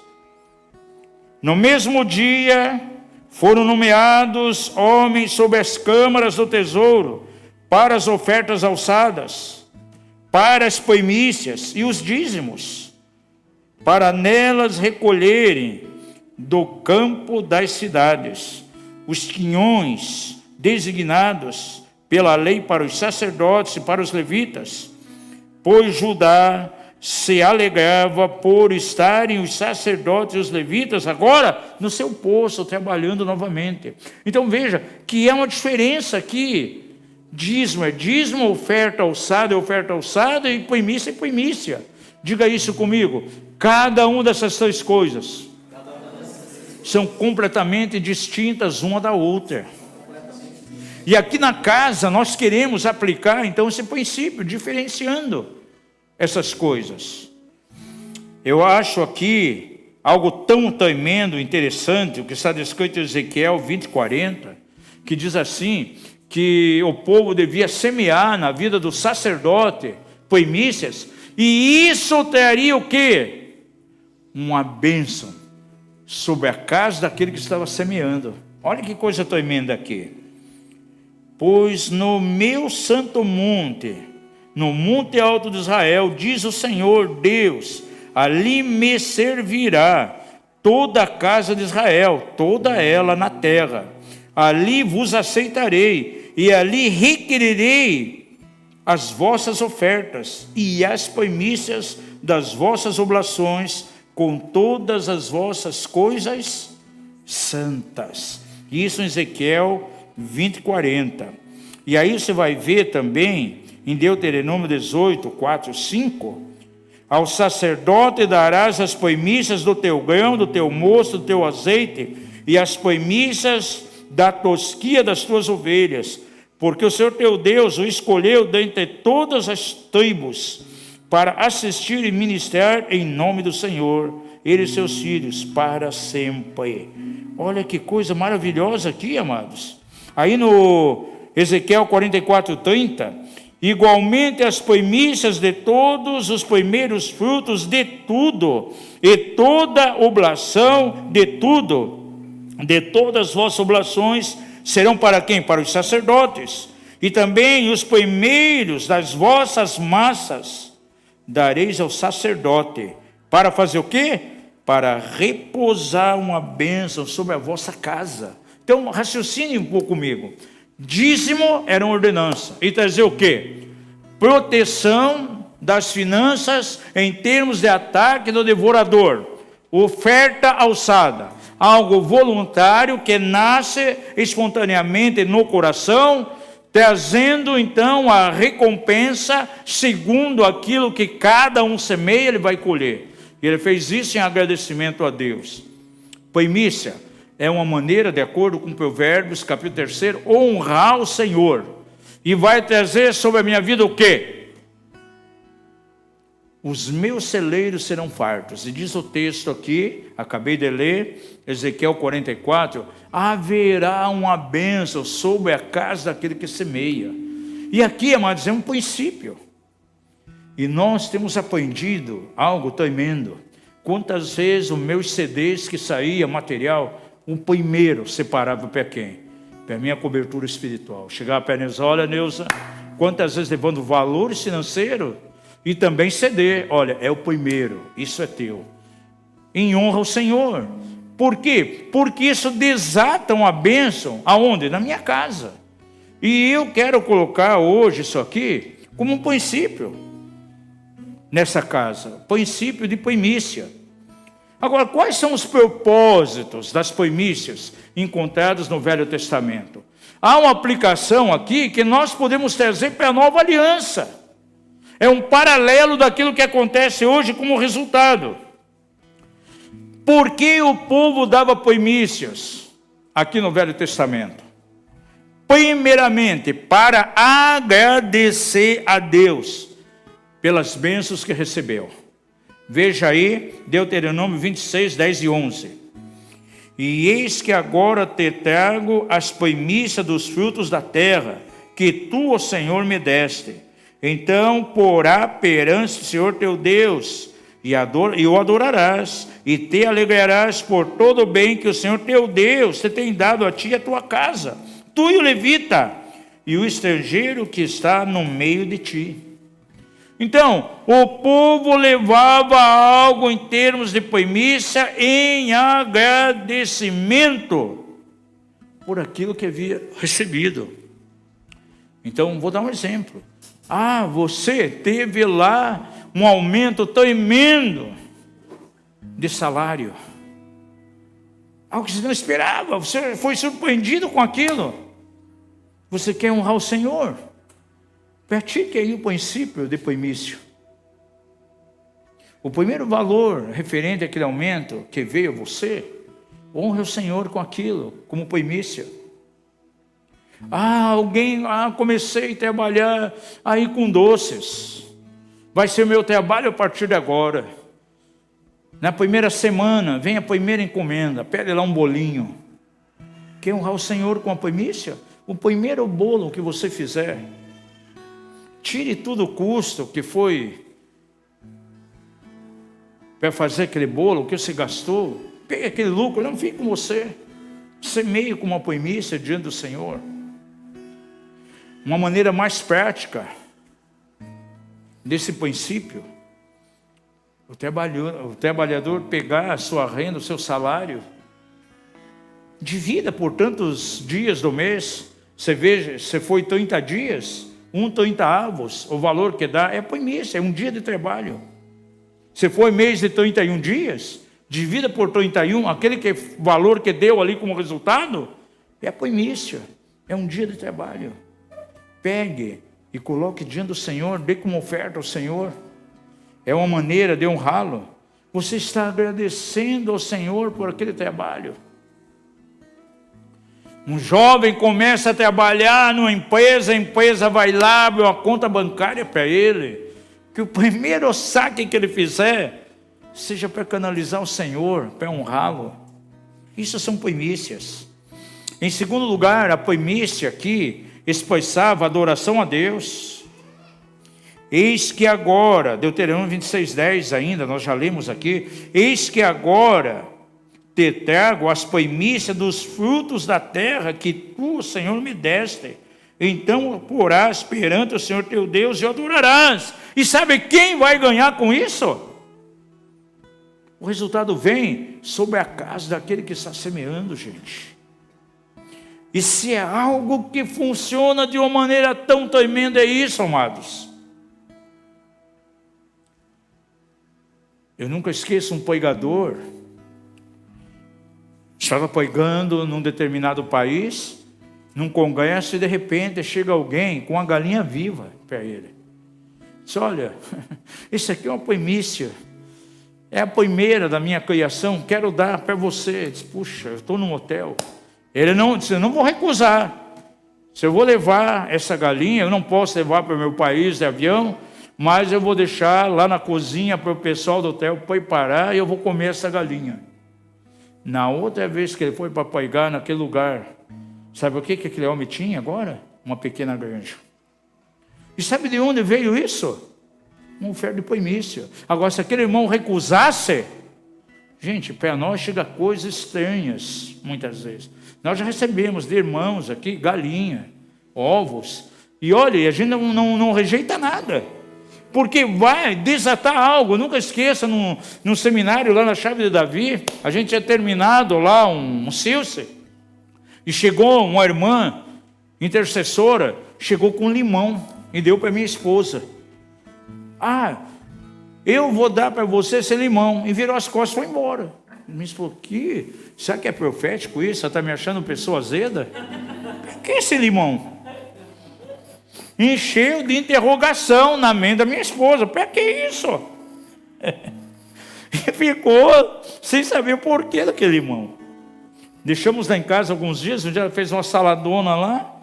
No mesmo dia, foram nomeados homens sobre as câmaras do tesouro, para as ofertas alçadas, para as primícias e os dízimos, para nelas recolherem do campo das cidades os quinhões designados pela lei para os sacerdotes e para os levitas, pois Judá se alegrava por estarem os sacerdotes e os levitas agora no seu posto, trabalhando novamente. Então veja que é uma diferença aqui. Dízimo é dízimo, oferta alçada é oferta alçada, e primícia é primícia. Diga isso comigo. Cada uma dessas três coisas são completamente distintas uma da outra. E aqui na casa nós queremos aplicar então esse princípio, diferenciando essas coisas. Eu acho aqui algo tão tremendo, interessante, o que está descrito em Ezequiel 20, 40, que diz assim, que o povo devia semear na vida do sacerdote primícias, e isso traria o quê? Uma bênção sobre a casa daquele que estava semeando. Olha que coisa tremenda aqui. Pois no meu santo monte, no monte alto de Israel, diz o Senhor Deus, ali me servirá toda a casa de Israel, toda ela na terra. Ali vos aceitarei, e ali requererei as vossas ofertas e as primícias das vossas oblações, com todas as vossas coisas santas. Isso em Ezequiel 20, 40. E aí você vai ver também em Deuteronômio 18, 4, 5, ao sacerdote darás as primícias do teu grão, do teu mosto, do teu azeite, e as primícias da tosquia das tuas ovelhas, porque o Senhor teu Deus o escolheu dentre todas as tribos, para assistir e ministrar em nome do Senhor, ele e seus filhos, para sempre. Olha que coisa maravilhosa aqui, amados. Aí no Ezequiel 44, 30, igualmente as primícias de todos os primeiros frutos de tudo, e toda oblação de tudo, de todas as vossas oblações, serão para quem? Para os sacerdotes. E também os primeiros das vossas massas dareis ao sacerdote, para fazer o quê? Para repousar uma bênção sobre a vossa casa. Então raciocine um pouco comigo. Dízimo era uma ordenança, e trazer o quê? Proteção das finanças em termos de ataque do devorador. Oferta alçada. algo voluntário que nasce espontaneamente no coração, trazendo então a recompensa segundo aquilo que cada um semeia, ele vai colher. E ele fez isso em agradecimento a Deus. Primícia é uma maneira, de acordo com Provérbios, capítulo 3, honrar o Senhor. E vai trazer sobre a minha vida o quê? Os meus celeiros serão fartos. E diz o texto aqui, acabei de ler, Ezequiel 44, haverá uma bênção sobre a casa daquele que semeia. E aqui, amados, é um princípio. E nós temos aprendido algo tremendo. Quantas vezes os meus CDs que saía, material, o primeiro separava para quem? Para a minha cobertura espiritual. Chegava para a Neuza, olha Neuza, quantas vezes levando valores financeiros e também CD, olha, é o primeiro, isso é teu. Em honra ao Senhor. Por quê? Porque isso desata uma bênção, aonde? Na minha casa. E eu quero colocar hoje isso aqui como um princípio nessa casa, princípio de primícia. Agora, quais são os propósitos das primícias encontrados no Velho Testamento? Há uma aplicação aqui que nós podemos trazer para a nova aliança. É um paralelo daquilo que acontece hoje como resultado. Por que o povo dava primícias aqui no Velho Testamento? Primeiramente, para agradecer a Deus pelas bênçãos que recebeu. Veja aí, Deuteronômio 26, 10 e 11. E eis que agora te trago as primícias dos frutos da terra, que tu, ó Senhor, me deste. Então porá perante o Senhor teu Deus, e o adorarás, e te alegrarás por todo o bem que o Senhor teu Deus te tem dado a ti e a tua casa, tu e o levita, e o estrangeiro que está no meio de ti. Então, o povo levava algo em termos de primícia em agradecimento por aquilo que havia recebido. Então, vou dar um exemplo. Você teve lá um aumento tremendo de salário. Algo que você não esperava, você foi surpreendido com aquilo. Você quer honrar o Senhor? Pratique aí o princípio de primícia. O primeiro valor referente àquele aumento que veio a você, honre o Senhor com aquilo, como primícia. Comecei a trabalhar aí com doces. Vai ser meu trabalho a partir de agora. Na primeira semana, vem a primeira encomenda, pede lá um bolinho. Quer honrar o Senhor com a primícia? O primeiro bolo que você fizer, tire todo o custo que foi para fazer aquele bolo, o que você gastou. Pegue aquele lucro, não fique com você. Semeie com uma primícia diante do Senhor. Uma maneira mais prática desse princípio, o trabalhador pegar a sua renda, o seu salário, divida por tantos dias do mês. Você veja, se foi 30 dias, 30 avos, o valor que dá é primícia, é um dia de trabalho. Se foi mês de 31 dias, divida por 31, aquele valor que deu ali como resultado, é primícia, é um dia de trabalho. Pegue e coloque diante do Senhor, dê como oferta ao Senhor. É uma maneira de honrá-lo. Você está agradecendo ao Senhor por aquele trabalho. Um jovem começa a trabalhar numa empresa, a empresa vai lá, abre uma conta bancária para ele. Que o primeiro saque que ele fizer seja para canalizar o Senhor, para honrá-lo. Isso são primícias. Em segundo lugar, a primícia aqui expressava adoração a Deus. Eis que agora, Deuteronômio 26, 10 ainda, nós já lemos aqui, eis que agora te trago as primícias dos frutos da terra que tu, Senhor, me deste. Então porás perante o Senhor teu Deus e o adorarás. E sabe quem vai ganhar com isso? O resultado vem sobre a casa daquele que está semeando, gente. E se é algo que funciona de uma maneira tão tremenda, é isso, amados. Eu nunca esqueço um pregador Estava pregando num determinado país, num congresso, e de repente chega alguém com uma galinha viva para ele. Disse: olha, isso aqui é uma primícia, é a primeira da minha criação, quero dar para você. Disse: puxa, eu estou num hotel. Ele não disse: eu não vou recusar. Se eu vou levar essa galinha, eu não posso levar para o meu país de avião, mas eu vou deixar lá na cozinha para o pessoal do hotel preparar e eu vou comer essa galinha. Na outra vez que ele foi para pregar naquele lugar, sabe o que aquele homem tinha agora? Uma pequena granja. E sabe de onde veio isso? Uma oferta de primícia. Agora, se aquele irmão recusasse, gente, para nós chega coisas estranhas, muitas vezes. Nós já recebemos de irmãos aqui galinha, ovos, e olha, a gente não rejeita nada, porque vai desatar algo. Nunca esqueça, num seminário lá na Chave de Davi, a gente tinha terminado lá um Silce, e chegou uma irmã intercessora, chegou com limão, e deu para minha esposa. Ah, eu vou dar para você esse limão. E virou as costas e foi embora. Me falou: será que é profético isso? Você está me achando pessoa azeda? O que é esse limão? Encheu de interrogação na mente da minha esposa. Para que isso? E ficou sem saber o porquê daquele limão. Deixamos lá em casa alguns dias. Um dia ela fez uma saladona lá,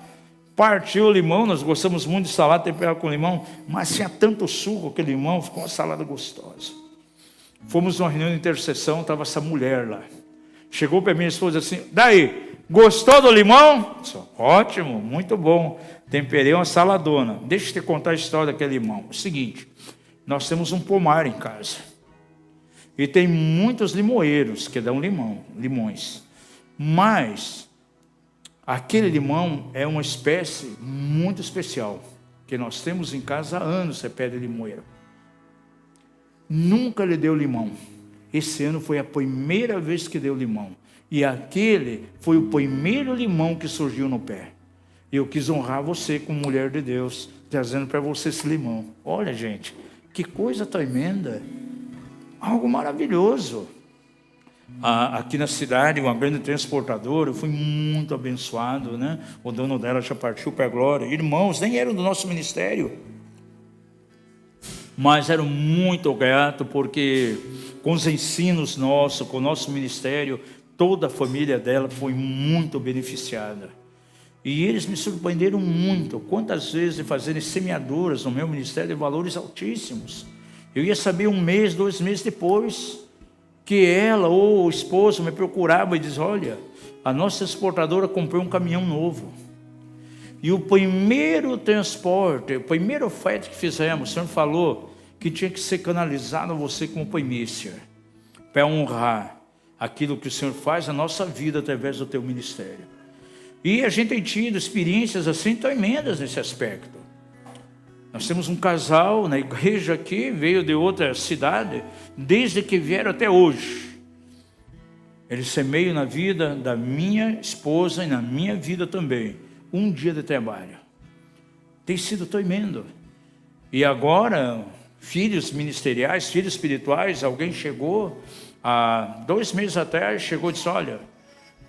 partiu o limão. Nós gostamos muito de salada temperada com limão, mas tinha tanto suco aquele limão, ficou uma salada gostosa. Fomos numa reunião de intercessão, estava essa mulher lá. Chegou para minha esposa assim: daí, gostou do limão? Disse: ótimo, muito bom. Temperei uma saladona. Deixa eu te contar a história daquele limão. É o seguinte: nós temos um pomar em casa. E tem muitos limoeiros que dão limões. Mas aquele limão é uma espécie muito especial, que nós temos em casa há anos. Você pede limoeiro. Nunca lhe deu limão. Esse ano foi a primeira vez que deu limão. E aquele foi o primeiro limão que surgiu no pé. Eu quis honrar você como mulher de Deus, trazendo para você esse limão. Olha, gente, que coisa tremenda. Algo maravilhoso. Aqui na cidade, uma grande transportadora, eu fui muito abençoado, né? O dono dela já partiu para a glória. Irmãos, nem eram do nosso ministério, mas era muito grato, porque com os ensinos nossos, com o nosso ministério, toda a família dela foi muito beneficiada. E eles me surpreenderam muito, quantas vezes de fazerem semeaduras no meu ministério de valores altíssimos. Eu ia saber 1 mês, 2 meses depois, que ela ou o esposo me procurava e dizia: olha, a nossa exportadora comprou um caminhão novo. E o primeiro transporte, o primeiro frete que fizemos, o Senhor falou que tinha que ser canalizado a você como primícia, para honrar aquilo que o Senhor faz na nossa vida através do teu ministério. E a gente tem tido experiências assim tremendas nesse aspecto. Nós temos um casal na igreja aqui, veio de outra cidade, desde que vieram até hoje. Eles semeiam na vida da minha esposa e na minha vida também um dia de trabalho. Tem sido tremendo. E agora, filhos ministeriais, filhos espirituais, alguém chegou, há 2 meses atrás, chegou e disse: olha,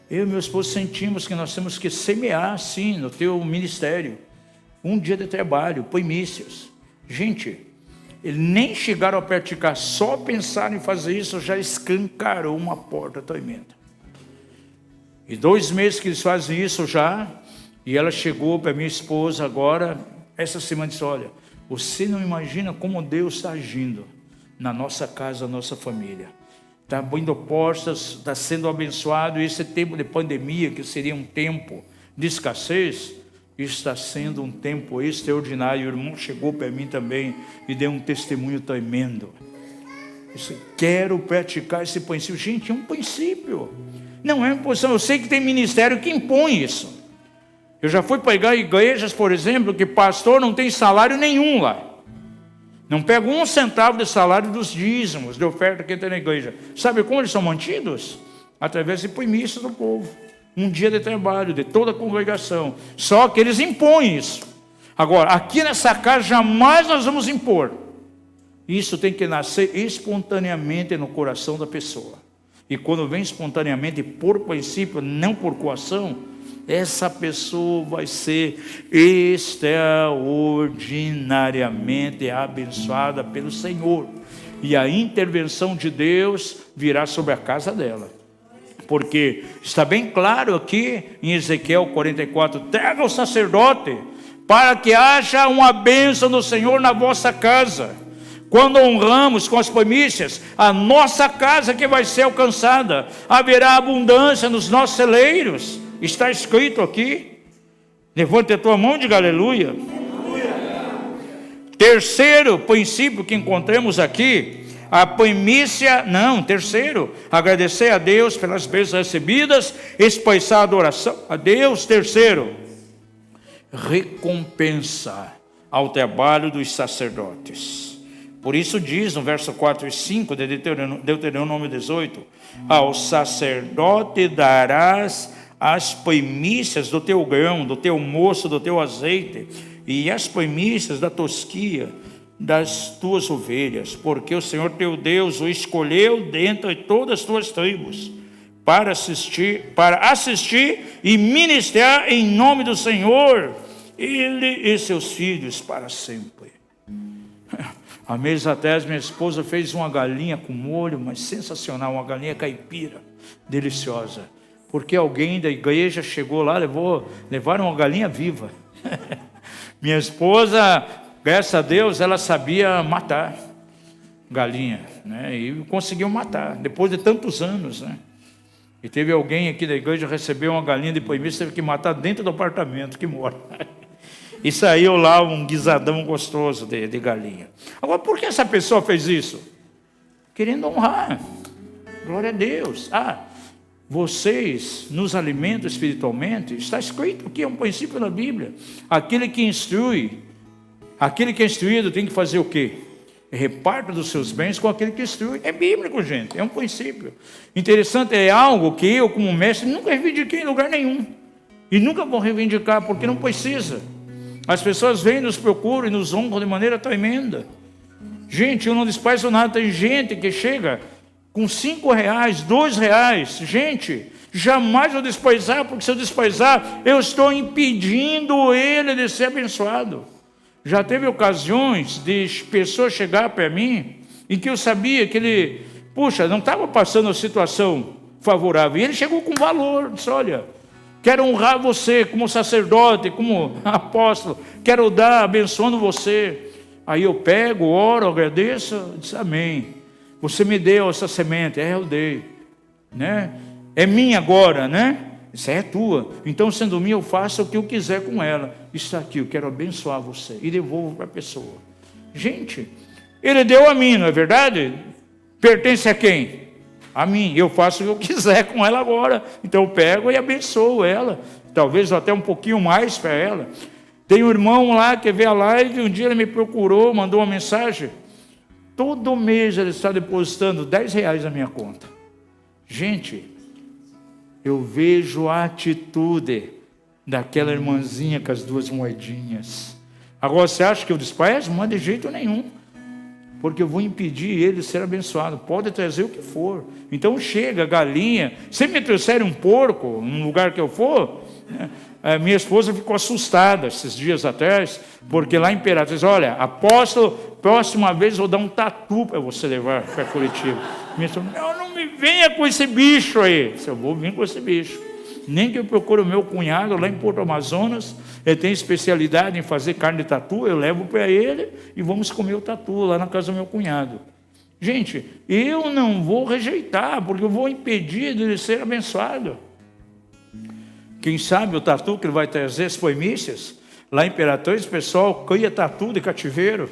eu e meu esposo sentimos que nós temos que semear, sim, no teu ministério, um dia de trabalho, primícias. Gente, eles nem chegaram a praticar, só pensar em fazer isso já escancarou uma porta tremenda. E 2 meses que eles fazem isso já, e ela chegou para minha esposa agora, essa semana, e disse: olha, você não imagina como Deus está agindo na nossa casa, na nossa família. Está abrindo portas, está sendo abençoado. E esse tempo de pandemia, que seria um tempo de escassez, está sendo um tempo extraordinário. O irmão chegou para mim também e deu um testemunho tremendo. Disse: quero praticar esse princípio. Gente, é um princípio, não é uma imposição. Eu sei que tem ministério que impõe isso. Eu já fui pregar em igrejas, por exemplo, que pastor não tem salário nenhum lá. Não pega 1 centavo de salário dos dízimos, de oferta que tem na igreja. Sabe como eles são mantidos? Através de primícias do povo. Um dia de trabalho, de toda a congregação. Só que eles impõem isso. Agora, aqui nessa casa, jamais nós vamos impor. Isso tem que nascer espontaneamente no coração da pessoa. e quando vem espontaneamente por princípio, não por coação, essa pessoa vai ser extraordinariamente abençoada pelo Senhor. E a intervenção de Deus virá sobre a casa dela. Porque está bem claro aqui em Ezequiel 44, traga o sacerdote, para que haja uma bênção do Senhor na vossa casa. Quando honramos com as primícias, a nossa casa que vai ser alcançada, haverá abundância nos nossos celeiros. Está escrito aqui. Levante a tua mão e diga aleluia. Terceiro princípio que encontramos aqui, a primícia, terceiro, agradecer a Deus pelas bênçãos recebidas, expressar adoração a Deus. Terceiro, recompensa ao trabalho dos sacerdotes. Por isso diz no verso 4 e 5 de Deuteronômio 18, ao sacerdote darás as primícias do teu grão, do teu moço, do teu azeite, e as primícias da tosquia das tuas ovelhas, porque o Senhor teu Deus o escolheu dentre todas as tuas tribos, para assistir e ministrar em nome do Senhor, ele e seus filhos para sempre. Há meses atrás minha esposa fez uma galinha com molho, mas sensacional, uma galinha caipira, deliciosa. Porque alguém da igreja chegou lá, levaram uma galinha viva. Minha esposa, graças a Deus, ela sabia matar galinha, né? E conseguiu matar, depois de tantos anos, né? E teve alguém aqui da igreja que recebeu uma galinha de primícia, teve que matar dentro do apartamento que mora. E saiu lá um guisadão gostoso de galinha. Agora, por que essa pessoa fez isso? Querendo honrar. Glória a Deus. Vocês nos alimentam espiritualmente, está escrito aqui, é um princípio na Bíblia. Aquele que é instruído tem que fazer o quê? Reparta dos seus bens com aquele que instrui. É bíblico, gente, é um princípio. Interessante, é algo que eu, como mestre, nunca reivindiquei em lugar nenhum. E nunca vou reivindicar, porque não precisa. As pessoas vêm, nos procuram e nos honram de maneira tremenda. Gente, eu não desprezo nada. Tem gente que chega com R$5, R$2, gente, jamais vou desprezar, porque se eu desprezar, eu estou impedindo ele de ser abençoado. Já teve ocasiões de pessoas chegar para mim, em que eu sabia que ele, não estava passando uma situação favorável, e ele chegou com valor, disse, olha, quero honrar você como sacerdote, como apóstolo, quero dar, abençoando você. Aí eu pego, oro, agradeço, disse amém. Você me deu essa semente, eu dei, né? É minha agora, né? Isso é tua. Então, sendo minha, eu faço o que eu quiser com ela. Isso aqui, eu quero abençoar você e devolvo para a pessoa. Gente, ele deu a mim, não é verdade? Pertence a quem? A mim. Eu faço o que eu quiser com ela agora. Então, eu pego e abençoo ela. Talvez até um pouquinho mais para ela. Tem um irmão lá que vê a live, um dia ele me procurou, mandou uma mensagem. Todo mês ele está depositando R$10 na minha conta. Gente, eu vejo a atitude daquela irmãzinha com as 2 moedinhas. Agora, você acha que eu desprezo? Não é de jeito nenhum. Porque eu vou impedir ele de ser abençoado. Pode trazer o que for. Então chega, galinha. Se me trouxerem um porco, num lugar que eu for, né? Minha esposa ficou assustada esses dias atrás, porque lá em Imperatriz, olha, apóstolo, próxima vez vou dar um tatu para você levar para Curitiba. Minha esposa, não me venha com esse bicho aí. Eu vou vir com esse bicho. Nem que eu procure o meu cunhado lá em Porto Amazonas, ele tem especialidade em fazer carne de tatu, eu levo para ele e vamos comer o tatu lá na casa do meu cunhado. Gente, eu não vou rejeitar, porque eu vou impedir de ele ser abençoado. Quem sabe o tatu que ele vai trazer as primícias, lá em Imperatriz, o pessoal cria tatu de cativeiro.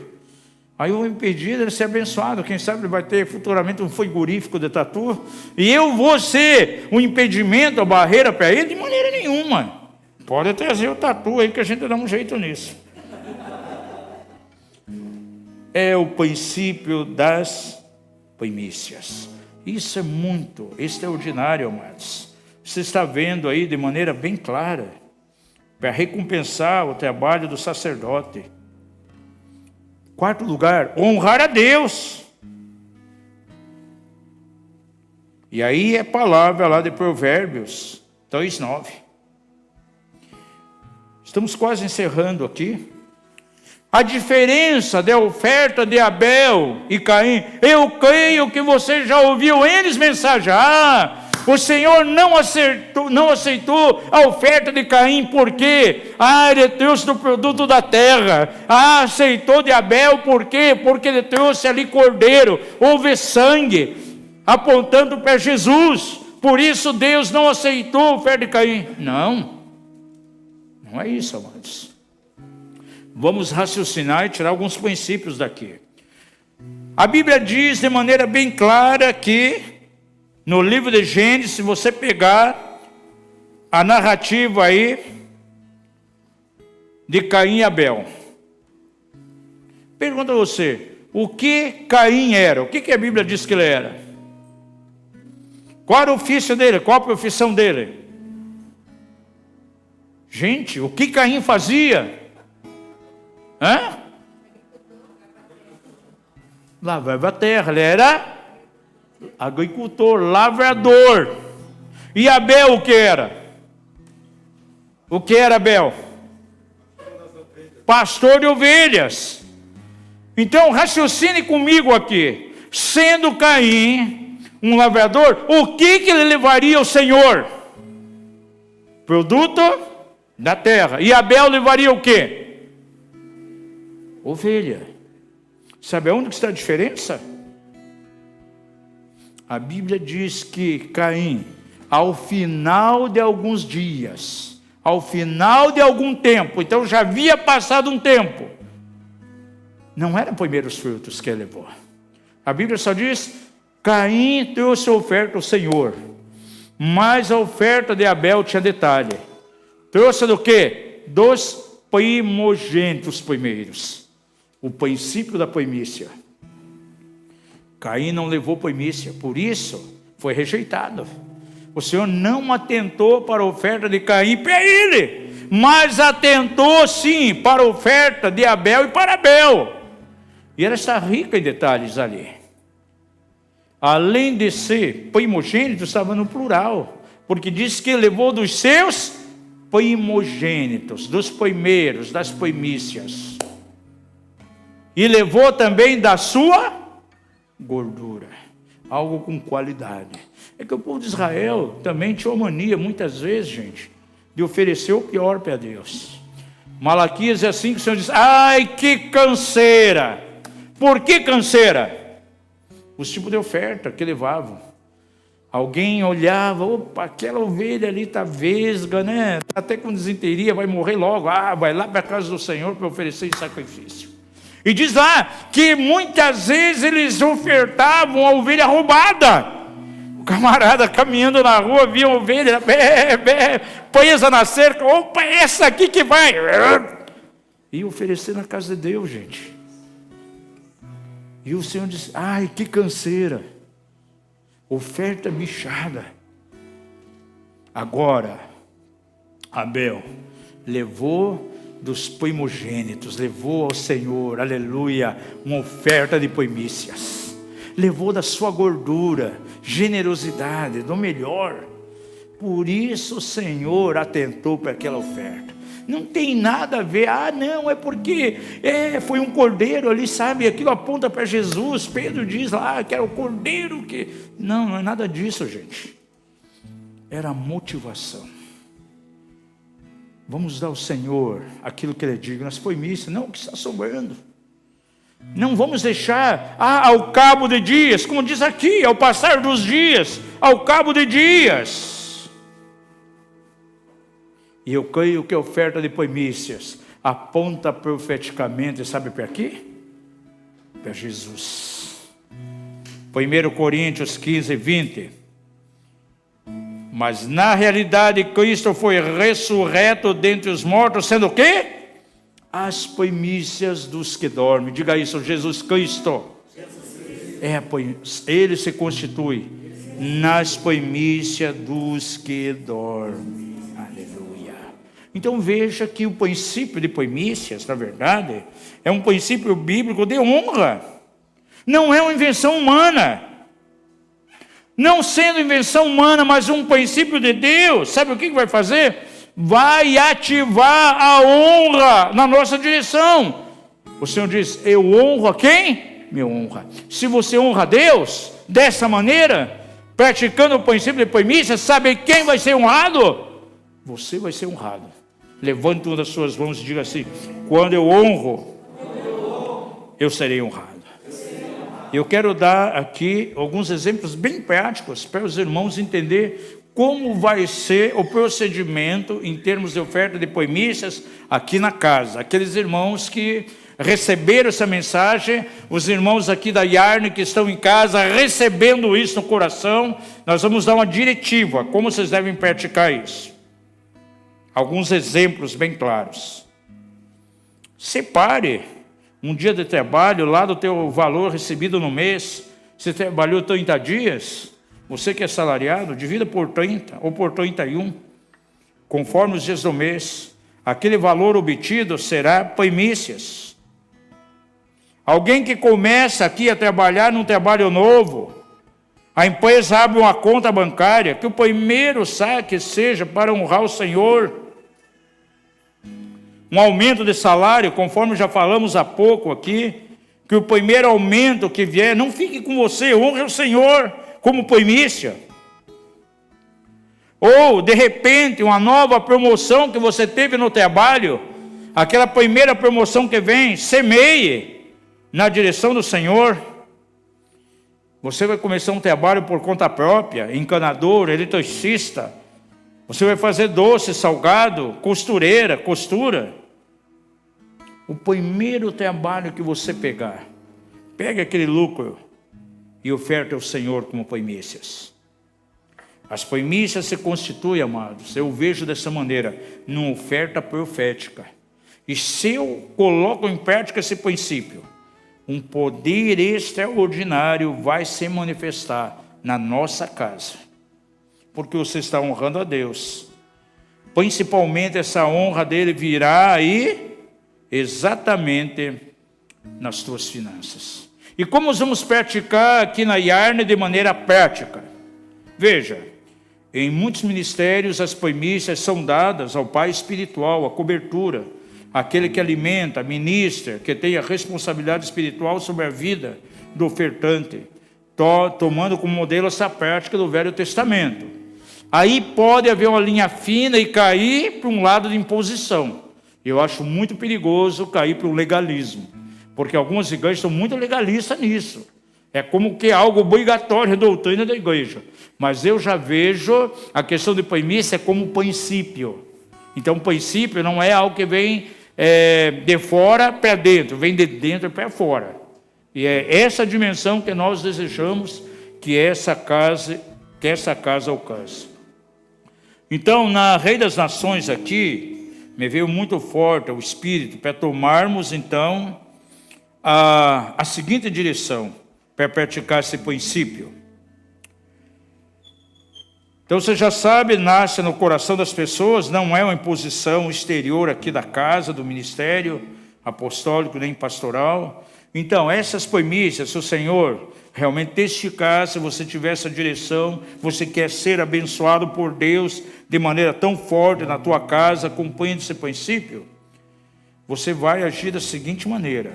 Aí eu vou impedir ele ser abençoado. Quem sabe ele vai ter futuramente um frigorífico de tatu. E eu vou ser um impedimento, a barreira para ele? De maneira nenhuma. Pode trazer o tatu aí que a gente dá um jeito nisso. É o princípio das primícias. Isso é muito extraordinário, amados. Você está vendo aí de maneira bem clara, para recompensar o trabalho do sacerdote. Quarto lugar, honrar a Deus. E aí é palavra lá de Provérbios 2:9. Estamos quase encerrando aqui. A diferença da oferta de Abel e Caim, eu creio que você já ouviu eles mensajar. O Senhor não aceitou a oferta de Caim, porque ele trouxe do produto da terra. Aceitou de Abel, por quê? Porque ele trouxe ali cordeiro, houve sangue, apontando para Jesus. Por isso Deus não aceitou a oferta de Caim. Não é isso, amados. Vamos raciocinar e tirar alguns princípios daqui. A Bíblia diz de maneira bem clara que, no livro de Gênesis, se você pegar a narrativa aí de Caim e Abel, pergunta a você, o que Caim era? O que a Bíblia diz que ele era? Qual era o ofício dele? Qual a profissão dele? Gente, o que Caim fazia? Lavrava a terra, ele era agricultor, lavrador. E Abel o que era? O que era Abel? Pastor de ovelhas. Então raciocine comigo aqui. Sendo Caim um lavrador, o que ele levaria ao Senhor? Produto da terra. E Abel levaria o quê? Ovelha. Sabe aonde está a diferença? A Bíblia diz que Caim, ao final de alguns dias, ao final de algum tempo, então já havia passado um tempo, não eram primeiros frutos que ele levou. A Bíblia só diz, Caim trouxe a oferta ao Senhor, mas a oferta de Abel tinha detalhe. Trouxe do quê? Dos primogênitos primeiros. O princípio da primícia. Caim não levou primícia, por isso foi rejeitado. O Senhor não atentou para a oferta de Caim para ele, mas atentou sim para a oferta de Abel e para Abel. E ela está rica em detalhes ali. Além de ser primogênito, estava no plural, porque diz que levou dos seus primogênitos, dos primeiros, das primícias. E levou também da sua gordura, algo com qualidade. É que o povo de Israel também tinha uma mania, muitas vezes, gente, de oferecer o pior para Deus. Malaquias é assim que o Senhor diz, ai que canseira. Por que canseira? Os tipos de oferta que levavam. Alguém olhava, opa, aquela ovelha ali está vesga, né? Até com desinteria, vai morrer logo. Vai lá para a casa do Senhor para oferecer esse sacrifício. E diz lá que muitas vezes eles ofertavam a ovelha roubada. O camarada caminhando na rua, via uma ovelha, presa na cerca, opa, essa aqui que vai. E oferecer na casa de Deus, gente. E o Senhor diz, ai, que canseira. Oferta bichada. Agora, Abel levou dos primogênitos, levou ao Senhor, aleluia, uma oferta de primícias, levou da sua gordura, generosidade, do melhor. Por isso o Senhor atentou para aquela oferta. Não tem nada a ver, não, é porque foi um cordeiro ali, sabe, aquilo aponta para Jesus. Pedro diz lá que era o cordeiro que... Não é nada disso, gente. Era a motivação. Vamos dar ao Senhor aquilo que Ele diz nas primícias, não o que está sobrando. Não vamos deixar, ao cabo de dias, como diz aqui, ao passar dos dias, ao cabo de dias. E eu creio que a oferta de primícias aponta profeticamente, sabe para quê? Para Jesus. 1 Coríntios 15:20. Mas na realidade Cristo foi ressurreto dentre os mortos, sendo o quê? As primícias dos que dormem. Diga isso, Jesus Cristo. Ele se constitui nas primícias dos que dormem. Aleluia. Então veja que o princípio de primícias, na verdade, é um princípio bíblico de honra. Não é uma invenção humana. não sendo invenção humana, mas um princípio de Deus, sabe o que vai fazer? Vai ativar a honra na nossa direção. O Senhor diz, eu honro a quem? Me honra. Se você honra a Deus, dessa maneira, praticando o princípio de primícia, sabe quem vai ser honrado? Você vai ser honrado. Levante uma das suas mãos e diga assim, quando eu honro, eu serei honrado. Eu quero dar aqui alguns exemplos bem práticos para os irmãos entender como vai ser o procedimento em termos de oferta de primícias aqui na casa. Aqueles irmãos que receberam essa mensagem, os irmãos aqui da Yarne que estão em casa recebendo isso no coração, nós vamos dar uma diretiva, como vocês devem praticar isso. Alguns exemplos bem claros. Separe um dia de trabalho lá do teu valor recebido no mês. Você trabalhou 30 dias, você que é salariado, divida por 30 ou por 31, conforme os dias do mês. Aquele valor obtido será primícias. Alguém que começa aqui a trabalhar num trabalho novo, a empresa abre uma conta bancária, que o primeiro saque seja para honrar o Senhor. Um aumento de salário, conforme já falamos há pouco aqui, que o primeiro aumento que vier, não fique com você, honre o Senhor como primícia. Ou, de repente, uma nova promoção que você teve no trabalho, aquela primeira promoção que vem, semeie na direção do Senhor. Você vai começar um trabalho por conta própria, encanador, eletricista. Você vai fazer doce, salgado, costureira, costura. O primeiro trabalho que você pegar, pega aquele lucro e oferta ao Senhor como primícias. As primícias se constituem, amados, eu vejo dessa maneira, numa oferta profética. E se eu coloco em prática esse princípio, um poder extraordinário vai se manifestar na nossa casa. Porque você está honrando a Deus. Principalmente essa honra dele virá aí exatamente nas tuas finanças. E como nós vamos praticar aqui na Yarne de maneira prática? Veja, em muitos ministérios as primícias são dadas ao pai espiritual, a cobertura, aquele que alimenta, ministra, que tem a responsabilidade espiritual sobre a vida do ofertante, tomando como modelo essa prática do Velho Testamento. Aí pode haver uma linha fina e cair para um lado de imposição. Eu acho muito perigoso cair para o legalismo, porque algumas igrejas são muito legalistas nisso. É como que é algo obrigatório, a doutrina da igreja. Mas eu já vejo a questão de primícia como princípio. Então, o princípio não é algo que vem de fora para dentro, vem de dentro para fora. E é essa dimensão que nós desejamos que essa casa alcance. Então, na Rei das Nações aqui, me veio muito forte o Espírito para tomarmos, então, a seguinte direção, para praticar esse princípio. Então, você já sabe, nasce no coração das pessoas, não é uma imposição exterior aqui da casa, do ministério apostólico, nem pastoral. Então, essas primícias, se o Senhor realmente testificar, se você tiver essa direção, você quer ser abençoado por Deus de maneira tão forte na tua casa, cumprindo esse princípio, você vai agir da seguinte maneira.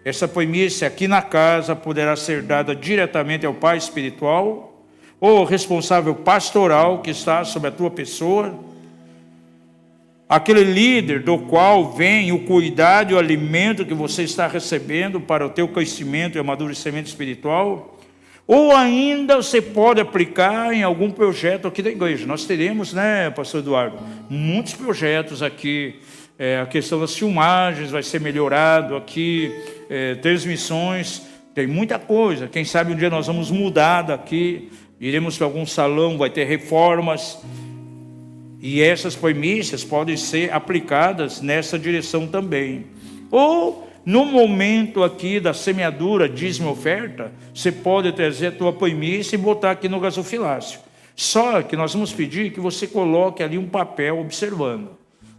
Essa primícia aqui na casa poderá ser dada diretamente ao pai espiritual, ou ao responsável pastoral que está sobre a tua pessoa, aquele líder do qual vem o cuidado e o alimento que você está recebendo para o teu crescimento e amadurecimento espiritual, ou ainda você pode aplicar em algum projeto aqui da igreja. Nós teremos, né, pastor Eduardo, muitos projetos aqui, a questão das filmagens vai ser melhorado aqui, transmissões, tem muita coisa. Quem sabe um dia nós vamos mudar daqui, iremos para algum salão, vai ter reformas. E essas primícias podem ser aplicadas nessa direção também. Ou, no momento aqui da semeadura, dízimo e oferta, você pode trazer a tua primícia e botar aqui no gasofilácio. Só que nós vamos pedir que você coloque ali um papel observando.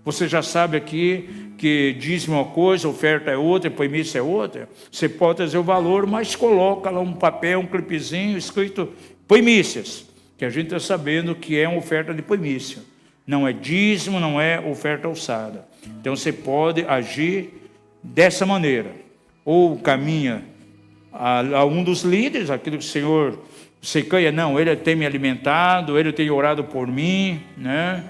Você já sabe aqui que dízimo é uma coisa, oferta é outra, primícia é outra. Você pode trazer o valor, mas coloca lá um papel, um clipezinho escrito Primícias, que a gente está sabendo que é uma oferta de primícia. Não é dízimo, não é oferta alçada. Então você pode agir dessa maneira. Ou caminha a um dos líderes, aquilo que o Senhor, você canha, não, ele tem me alimentado, ele tem orado por mim, né?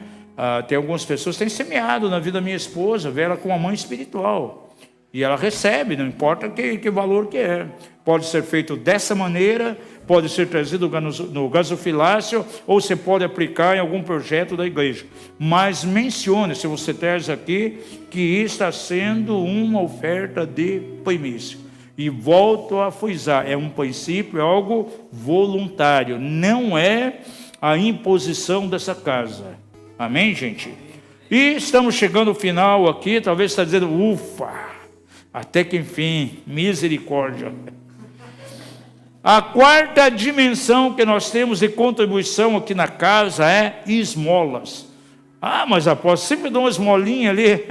Tem algumas pessoas que têm semeado na vida da minha esposa, vê ela como uma mãe espiritual. E ela recebe, não importa que valor que é. Pode ser feito dessa maneira, pode ser trazido no gasofilácio, ou você pode aplicar em algum projeto da igreja. Mas mencione, se você traz aqui, que está sendo uma oferta de primícia. E volto a frisar, é um princípio, é algo voluntário, não é a imposição dessa casa. Amém, gente? E estamos chegando ao final aqui, talvez você está dizendo, ufa, até que enfim, misericórdia. A quarta dimensão que nós temos de contribuição aqui na casa é esmolas. Mas apóstolo, sempre dou uma esmolinha ali.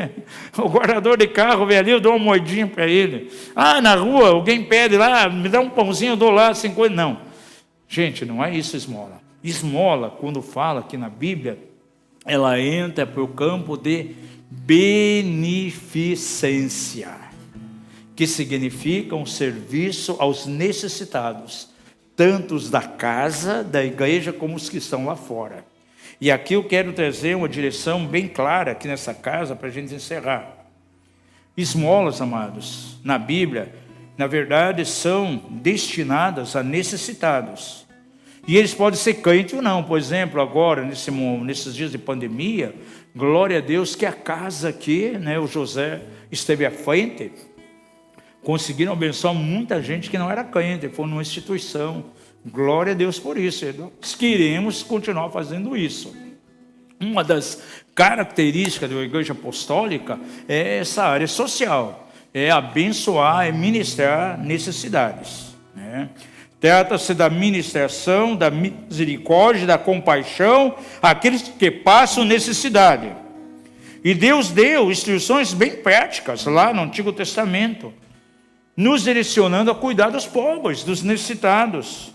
O guardador de carro vem ali, eu dou uma moedinha para ele. Na rua, alguém pede lá, me dá um pãozinho, eu dou lá 50. Não. Gente, não é isso esmola. Esmola, quando fala aqui na Bíblia, ela entra para o campo de beneficência, que significa um serviço aos necessitados, tanto os da casa, da igreja, como os que estão lá fora. E aqui eu quero trazer uma direção bem clara aqui nessa casa para a gente encerrar. Esmolas, amados, na Bíblia, na verdade, são destinadas a necessitados. E eles podem ser crentes ou não. Por exemplo, agora, nesses dias de pandemia, glória a Deus que a casa aqui, né, o José esteve à frente, conseguiram abençoar muita gente que não era crente, foi numa instituição. Glória a Deus por isso. Nós queremos continuar fazendo isso. Uma das características da igreja apostólica é essa área social, é abençoar, é ministrar necessidades, né? Trata-se da ministração, da misericórdia, da compaixão àqueles que passam necessidade. E Deus deu instruções bem práticas lá no Antigo Testamento, nos direcionando a cuidar dos pobres, dos necessitados.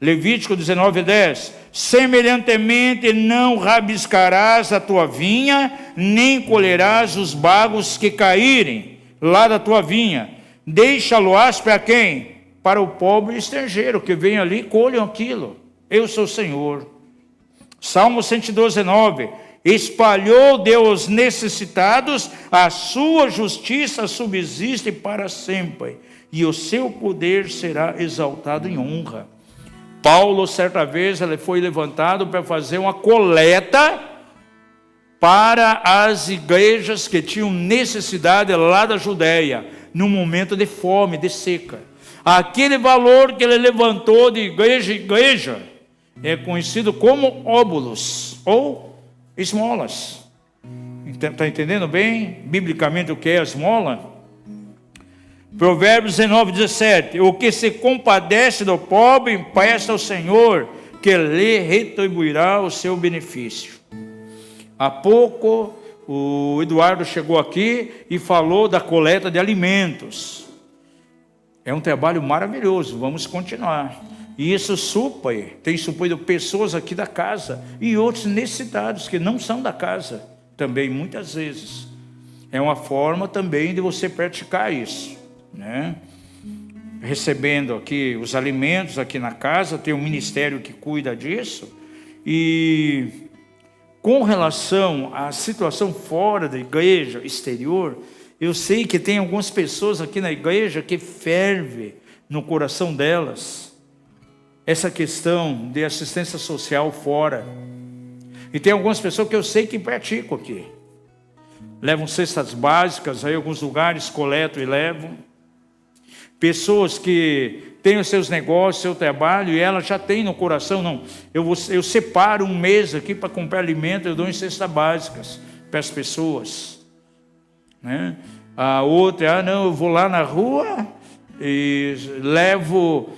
Levítico 19:10, semelhantemente não rabiscarás a tua vinha, nem colherás os bagos que caírem lá da tua vinha. Deixa-lo-ás para quem? Para o pobre estrangeiro, que vem ali e colham aquilo. Eu sou o Senhor. Salmo 112:9, espalhou Deus necessitados, a sua justiça subsiste para sempre, e o seu poder será exaltado em honra. Paulo, certa vez, ele foi levantado para fazer uma coleta para as igrejas que tinham necessidade lá da Judéia, num momento de fome, de seca. Aquele valor que ele levantou de igreja em igreja é conhecido como óbulos, ou esmolas. Está entendendo bem, biblicamente, o que é a esmola? Provérbios 19:17, o que se compadece do pobre, empresta ao Senhor, que lhe retribuirá o seu benefício. Há pouco, o Eduardo chegou aqui e falou da coleta de alimentos. É um trabalho maravilhoso, vamos continuar. E isso tem suprido pessoas aqui da casa e outros necessitados que não são da casa, também muitas vezes. É uma forma também de você praticar isso, né? Recebendo aqui os alimentos aqui na casa, tem um ministério que cuida disso. E com relação à situação fora da igreja, exterior, eu sei que tem algumas pessoas aqui na igreja que ferve no coração delas essa questão de assistência social fora. E tem algumas pessoas que eu sei que praticam aqui. Levam cestas básicas, aí alguns lugares coletam e levam. Pessoas que têm os seus negócios, seu trabalho, e ela já tem no coração, não, eu separo um mês aqui para comprar alimento, eu dou em cestas básicas para as pessoas, né? A outra, não, eu vou lá na rua e levo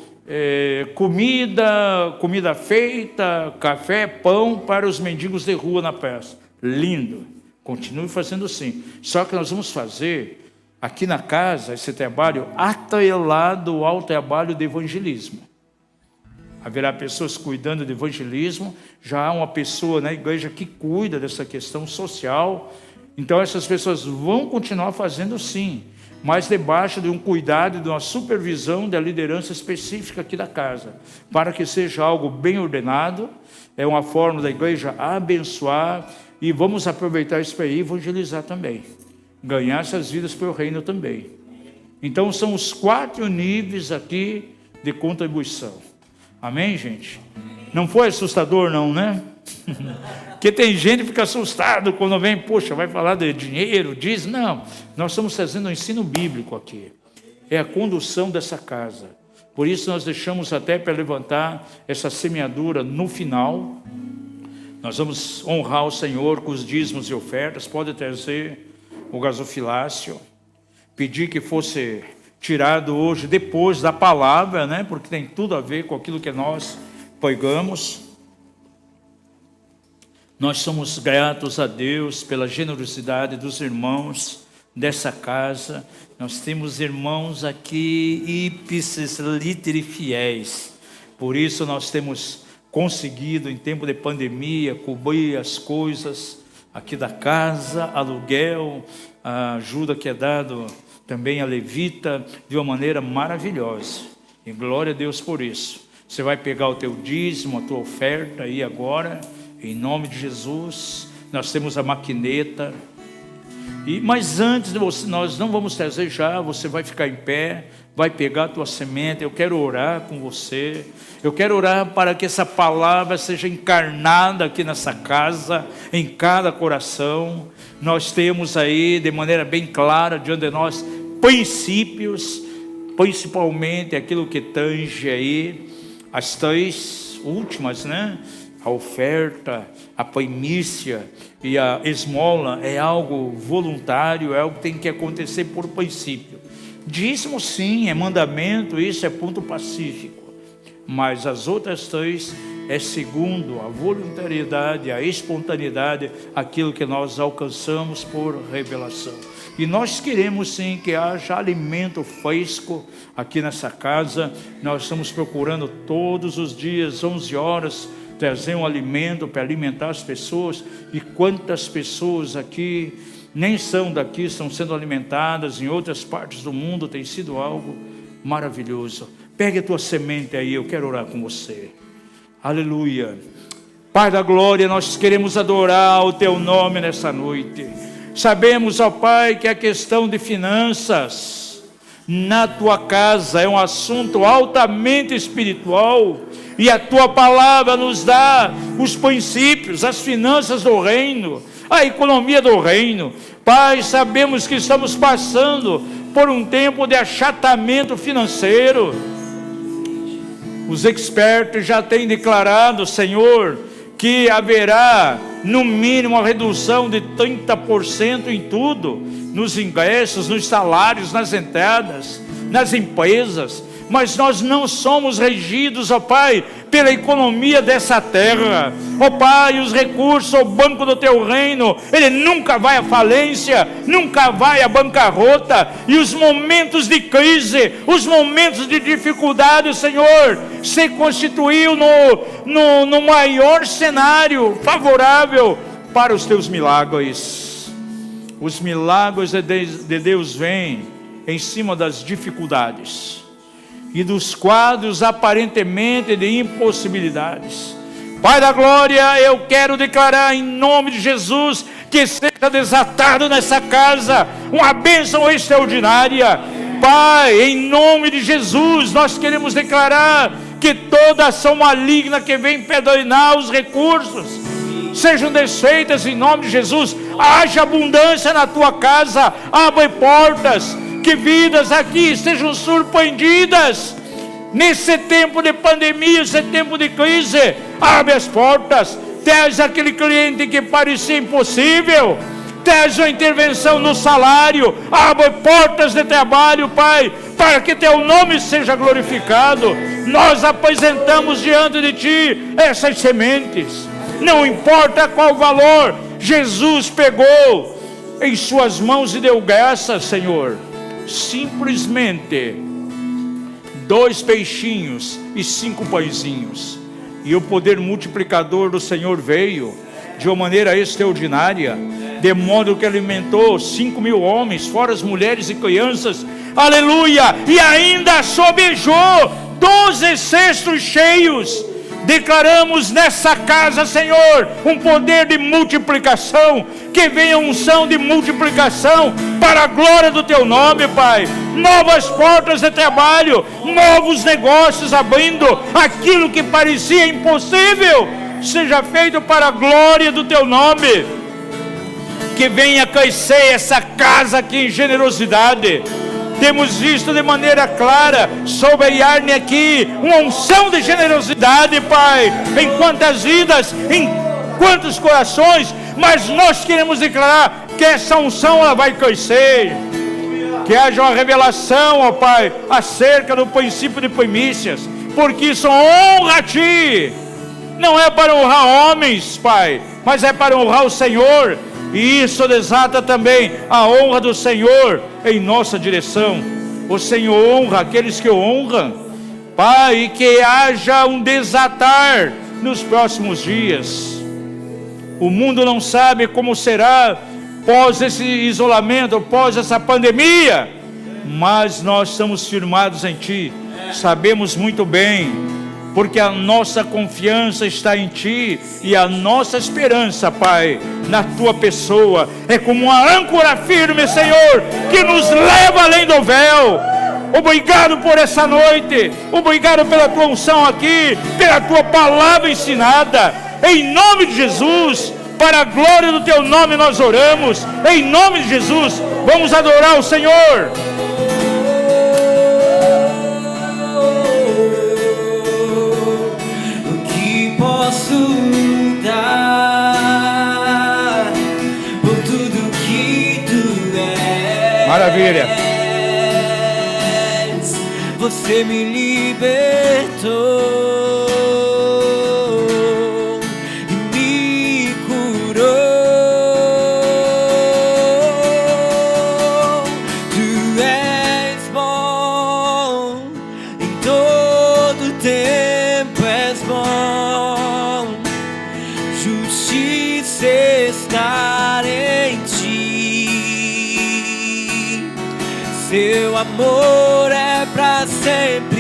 comida feita, café, pão para os mendigos de rua na praça. Lindo, continue fazendo assim. Só que nós vamos fazer aqui na casa esse trabalho atrelado ao trabalho de evangelismo. haverá pessoas cuidando de evangelismo, já há uma pessoa na igreja que cuida dessa questão social. Então essas pessoas vão continuar fazendo sim, mas debaixo de um cuidado, de uma supervisão da liderança específica aqui da casa, para que seja algo bem ordenado. É uma forma da igreja abençoar, e vamos aproveitar isso para evangelizar também, ganhar essas vidas para o reino também. Então são os 4 níveis aqui de contribuição. Amém, gente? Não foi assustador não, né? Porque tem gente que fica assustado quando vem, poxa, vai falar de dinheiro, diz, não. Nós estamos fazendo um ensino bíblico aqui. É a condução dessa casa. Por isso nós deixamos até para levantar essa semeadura no final. Nós vamos honrar o Senhor com os dízimos e ofertas. Pode trazer o gasofilácio. Pedir que fosse tirado hoje, depois da palavra, né? Porque tem tudo a ver com aquilo que nós pregamos. Nós somos gratos a Deus pela generosidade dos irmãos dessa casa. Nós temos irmãos aqui, ipsis literi fiéis. Por isso nós temos conseguido, em tempo de pandemia, cobrir as coisas aqui da casa, aluguel, a ajuda que é dado também a levita, de uma maneira maravilhosa. E glória a Deus por isso. Você vai pegar o teu dízimo, a tua oferta aí agora, em nome de Jesus. Nós temos a maquineta. Mas antes de você, nós não vamos trazer já, você vai ficar em pé, vai pegar a tua semente. Eu quero orar com você. Eu quero orar para que essa palavra seja encarnada aqui nessa casa, em cada coração. Nós temos aí, de maneira bem clara, diante de nós, princípios, principalmente aquilo que tange aí, as 3 últimas, né? A oferta, a primícia e a esmola é algo voluntário, é algo que tem que acontecer por princípio. Dízimo sim, é mandamento, isso é ponto pacífico. Mas as outras 3 é segundo a voluntariedade, a espontaneidade, aquilo que nós alcançamos por revelação. E nós queremos sim que haja alimento fresco aqui nessa casa. Nós estamos procurando todos os dias, 11 horas, trazer um alimento para alimentar as pessoas. E quantas pessoas aqui nem são daqui, estão sendo alimentadas em outras partes do mundo. Tem sido algo maravilhoso. Pegue a tua semente aí, eu quero orar com você. Aleluia. Pai da glória, nós queremos adorar o teu nome nessa noite. Sabemos, ó Pai, que a questão de finanças na tua casa é um assunto altamente espiritual, e a tua palavra nos dá os princípios, as finanças do reino, a economia do reino. Pai, sabemos que estamos passando por um tempo de achatamento financeiro. Os expertos já têm declarado, Senhor, que haverá no mínimo uma redução de 30% em tudo, nos ingressos, nos salários, nas entradas, nas empresas. Mas nós não somos regidos, ó Pai, pela economia dessa terra. Ó Pai, os recursos, o banco do teu reino, ele nunca vai à falência, nunca vai à bancarrota. E os momentos de crise, os momentos de dificuldade, Senhor, se constituiu no maior cenário favorável para os teus milagres. Os milagres de Deus vêm em cima das dificuldades e dos quadros aparentemente de impossibilidades. Pai da glória, eu quero declarar em nome de Jesus que seja desatado nessa casa uma bênção extraordinária. Pai, em nome de Jesus, nós queremos declarar que toda ação maligna que vem pedreirar os recursos sejam desfeitas em nome de Jesus. Haja abundância na tua casa, abre portas, que vidas aqui sejam surpreendidas. Nesse tempo de pandemia, esse tempo de crise, abre as portas. Traz aquele cliente que parecia impossível, traz uma intervenção no salário, abre portas de trabalho, Pai, para que teu nome seja glorificado. Nós apresentamos diante de ti essas sementes, não importa qual valor. Jesus pegou em suas mãos e deu graça, Senhor. Simplesmente 2 peixinhos e 5 pãezinhos. E o poder multiplicador do Senhor veio de uma maneira extraordinária, de modo que alimentou 5.000 homens, fora as mulheres e crianças. Aleluia! E ainda sobejou 12 cestos cheios. Declaramos nessa casa, Senhor, um poder de multiplicação, que venha unção de multiplicação para a glória do Teu nome, Pai. Novas portas de trabalho, novos negócios abrindo, aquilo que parecia impossível, seja feito para a glória do Teu nome. Que venha crescer essa casa aqui em generosidade. Temos visto de maneira clara sobre a Yarne aqui uma unção de generosidade, Pai, em quantas vidas, em quantos corações, mas nós queremos declarar que essa unção ela vai crescer, que haja uma revelação, ó Pai, acerca do princípio de primícias, porque isso honra a Ti, não é para honrar homens, Pai, mas é para honrar o Senhor. E isso desata também a honra do Senhor em nossa direção. O Senhor honra aqueles que o honram, Pai, e que haja um desatar nos próximos dias. O mundo não sabe como será pós esse isolamento, pós essa pandemia, mas nós estamos firmados em Ti, sabemos muito bem, porque a nossa confiança está em Ti, e a nossa esperança, Pai, na Tua pessoa, é como uma âncora firme, Senhor, que nos leva além do véu. Obrigado por essa noite, obrigado pela Tua unção aqui, pela Tua palavra ensinada, em nome de Jesus, para a glória do Teu nome nós oramos, em nome de Jesus, vamos adorar o Senhor. Posso dar por tudo que Tu és. Maravilha. Você me libertou e me curou. Tu és bom em todo tempo, és bom. Justiça estar em Ti, Seu amor é pra sempre.